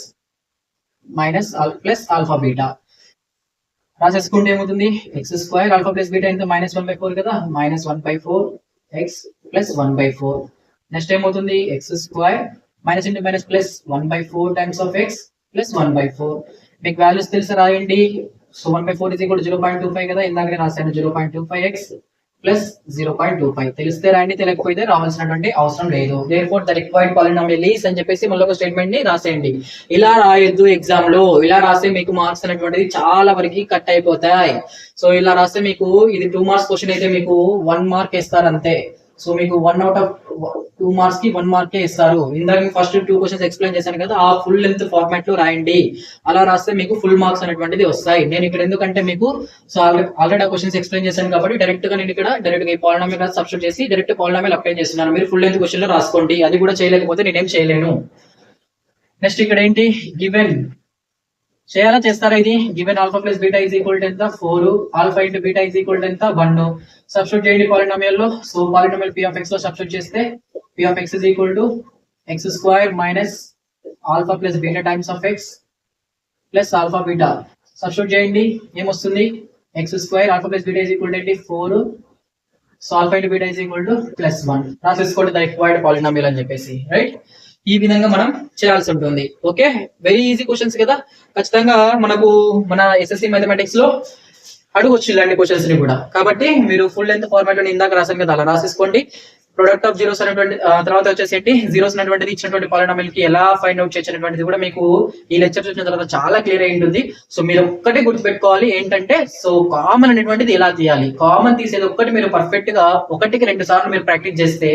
minus plus alpha beta రాసేసుకుంటే ఏమవుతుంది, x square alpha plus beta ఎంత -1/4 కదా, -1/4 x ప్లస్ 1/4. నెక్స్ట్ ఏమవుతుంది, x square minus into minus plus 1/4 times of x plus 1/4. మీకు వాల్యూస్ తెలిసి రాయండి. సో 1/4 is equal to 0.25 కదా, ఇందాక రాశాను 0.25x ప్లస్ 0.25. తెలిస్తే రాయండి, తెలియకపోతే రావాల్సినటువంటి అవసరం లేదు. Therefore the required polynomial is అని చెప్పేసి మళ్ళీ ఒక స్టేట్మెంట్ ని రాసేయండి. ఇలా రాయొద్దు ఎగ్జామ్ లో, ఇలా రాస్తే మీకు మార్క్స్ అనేటువంటిది చాలా వరకు కట్ అయిపోతాయి. సో ఇలా రాస్తే మీకు ఇది 2 మార్క్స్ క్వశ్చన్ అయితే మీకు 1 మార్క్ ఇస్తారు అంతే. సో మీకు 1 out of 2 మార్క్స్ కి 1 మార్కే ఇస్తారు. ఇందాక ఫస్ట్ 2 క్వశ్చన్స్ ఎక్స్ప్లెయిన్ చేశాను కదా, ఆ ఫుల్ లెంత్ ఫార్మాట్ లో రాయండి. అలా రాస్తే మీకు ఫుల్ మార్క్స్ అనేటువంటిది వస్తాయి. నేను ఇక్కడ ఎందుకంటే మీకు సో ఆల్రెడీ ఆ క్వశ్చన్స్ ఎక్స్ప్లెయిన్ చేశాను కాబట్టి డైరెక్ట్ గా నేను ఇక్కడ డైరెక్ట్ గా ఈ పాలినామియల్ సబ్స్టిట్యూట్ చేసి డైరెక్ట్ పాలినామియల్ అప్లై చేస్తున్నాను. మీరు ఫుల్ లెంత్ క్వశ్చన్ లో రాసుకోండి, అది కూడా చేయలేకపోతే నేనేం చేయలేను. నెక్స్ట్ ఇక్కడ ఏంటి, గివెన్ చేయాలా చేస్తారా ఇది, given alpha plus beta is equal to ఎంత 4, alpha into beta is equal to ఎంత 1. సబ్స్టిట్యూట్ చేయండి పాలినామియల్ లో. So polynomial p of x లో సబ్స్టిట్యూట్ చేస్తే p of x is equal to x square minus alpha plus beta times of x plus alpha beta. Substitute చేయండి ఏమొస్తుంది, x square alpha plus beta is equal to 4, so alpha into beta is equal to +1. రాసేసుకోండి the required polynomial అని చెప్పేసి, రైట్. ఈ విధంగా మనం చేయాల్సి ఉంటుంది. ఓకే, వెరీ ఈజీ క్వశ్చన్స్ కదా, ఖచ్చితంగా మనకు మన ఎస్ఎస్సి మ్యాథమెటిక్స్ లో అడగొచ్చు ఇలాంటి క్వశ్చన్స్ ని కూడా. కాబట్టి మీరు ఫుల్ లెంత్ ఫార్మాట్ లో ఇందాక రాసాను కదా అలా రాసేసుకోండి. ప్రొడక్ట్ ఆఫ్ జీరోస్ అనేటువంటి తర్వాత వచ్చేసి ఏంటి, జీరోస్ అనేటువంటిది ఇచ్చినటువంటి పాలినామియల్ కి ఎలా ఫైండ్ అవుట్ చేసినటువంటిది కూడా మీకు ఈ లెక్చర్ చూసిన తర్వాత చాలా క్లియర్ అయి ఉంటుంది. సో మీరు ఒక్కటే గుర్తుపెట్టుకోవాలి ఏంటంటే, సో కామన్ అనేటువంటిది ఎలా తీయాలి, కామన్ తీసేది ఒక్కటి మీరు పర్ఫెక్ట్ గా 1కి 2 సార్లు మీరు ప్రాక్టీస్ చేస్తే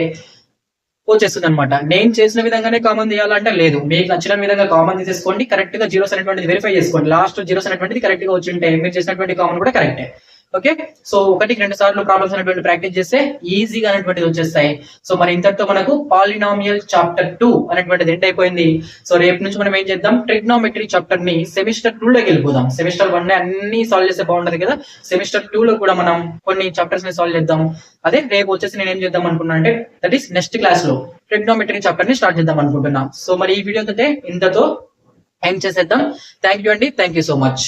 వచ్చేస్తుంది అనమాట. నేను చేసిన విధంగానే కామన్ తీయాలంటే లేదు, మీకు నచ్చిన విధంగా కామన్ తీసేసుకోండి. కరెక్ట్ గా జీరోస్ అనేటువంటిది వెరిఫై చేసుకోండి. లాస్ట్ జీరోస్ అనేటువంటిది కరెక్ట్ గా వచ్చింటే మీరు చేసినటువంటి కామన్ కూడా కరెక్టే. ఓకే, సో 1కి 2 సార్లు ప్రాబ్లమ్స్ అనేటువంటి ప్రాక్టీస్ చేస్తే ఈజీగా అనేటువంటిది వచ్చేస్తాయి. సో మరి ఇంతటితో మనకు పాలినామియల్ చాప్టర్ 2 అనేటువంటిది ఎండ్ అయిపోయింది. సో రేపు నుంచి మనం ఏం చేద్దాం, ట్రిగ్నోమెట్రీ చాప్టర్ ని సెమిస్టర్ 2 లోకి వెళ్ళిపోదాం. సెమిస్టర్ 1 అన్ని సాల్వ్ చేస్తే బాగుంటది కదా, సెమిస్టర్ 2 లో కూడా మనం కొన్ని చాప్టర్స్ ని సాల్వ్ చేద్దాం. అదే రేపు వచ్చేసి నేను ఏం చేద్దాం అనుకున్నా అంటే, దట్ ఈస్ నెక్స్ట్ క్లాస్ లో ట్రిగ్నోమెట్రీ చాప్టర్ ని స్టార్ట్ చేద్దాం అనుకుంటున్నా. సో మరి ఈ వీడియో ఇంతతో ఎండ్ చేసేద్దాం. థ్యాంక్ యూ అండి, థ్యాంక్ యూ సో మచ్.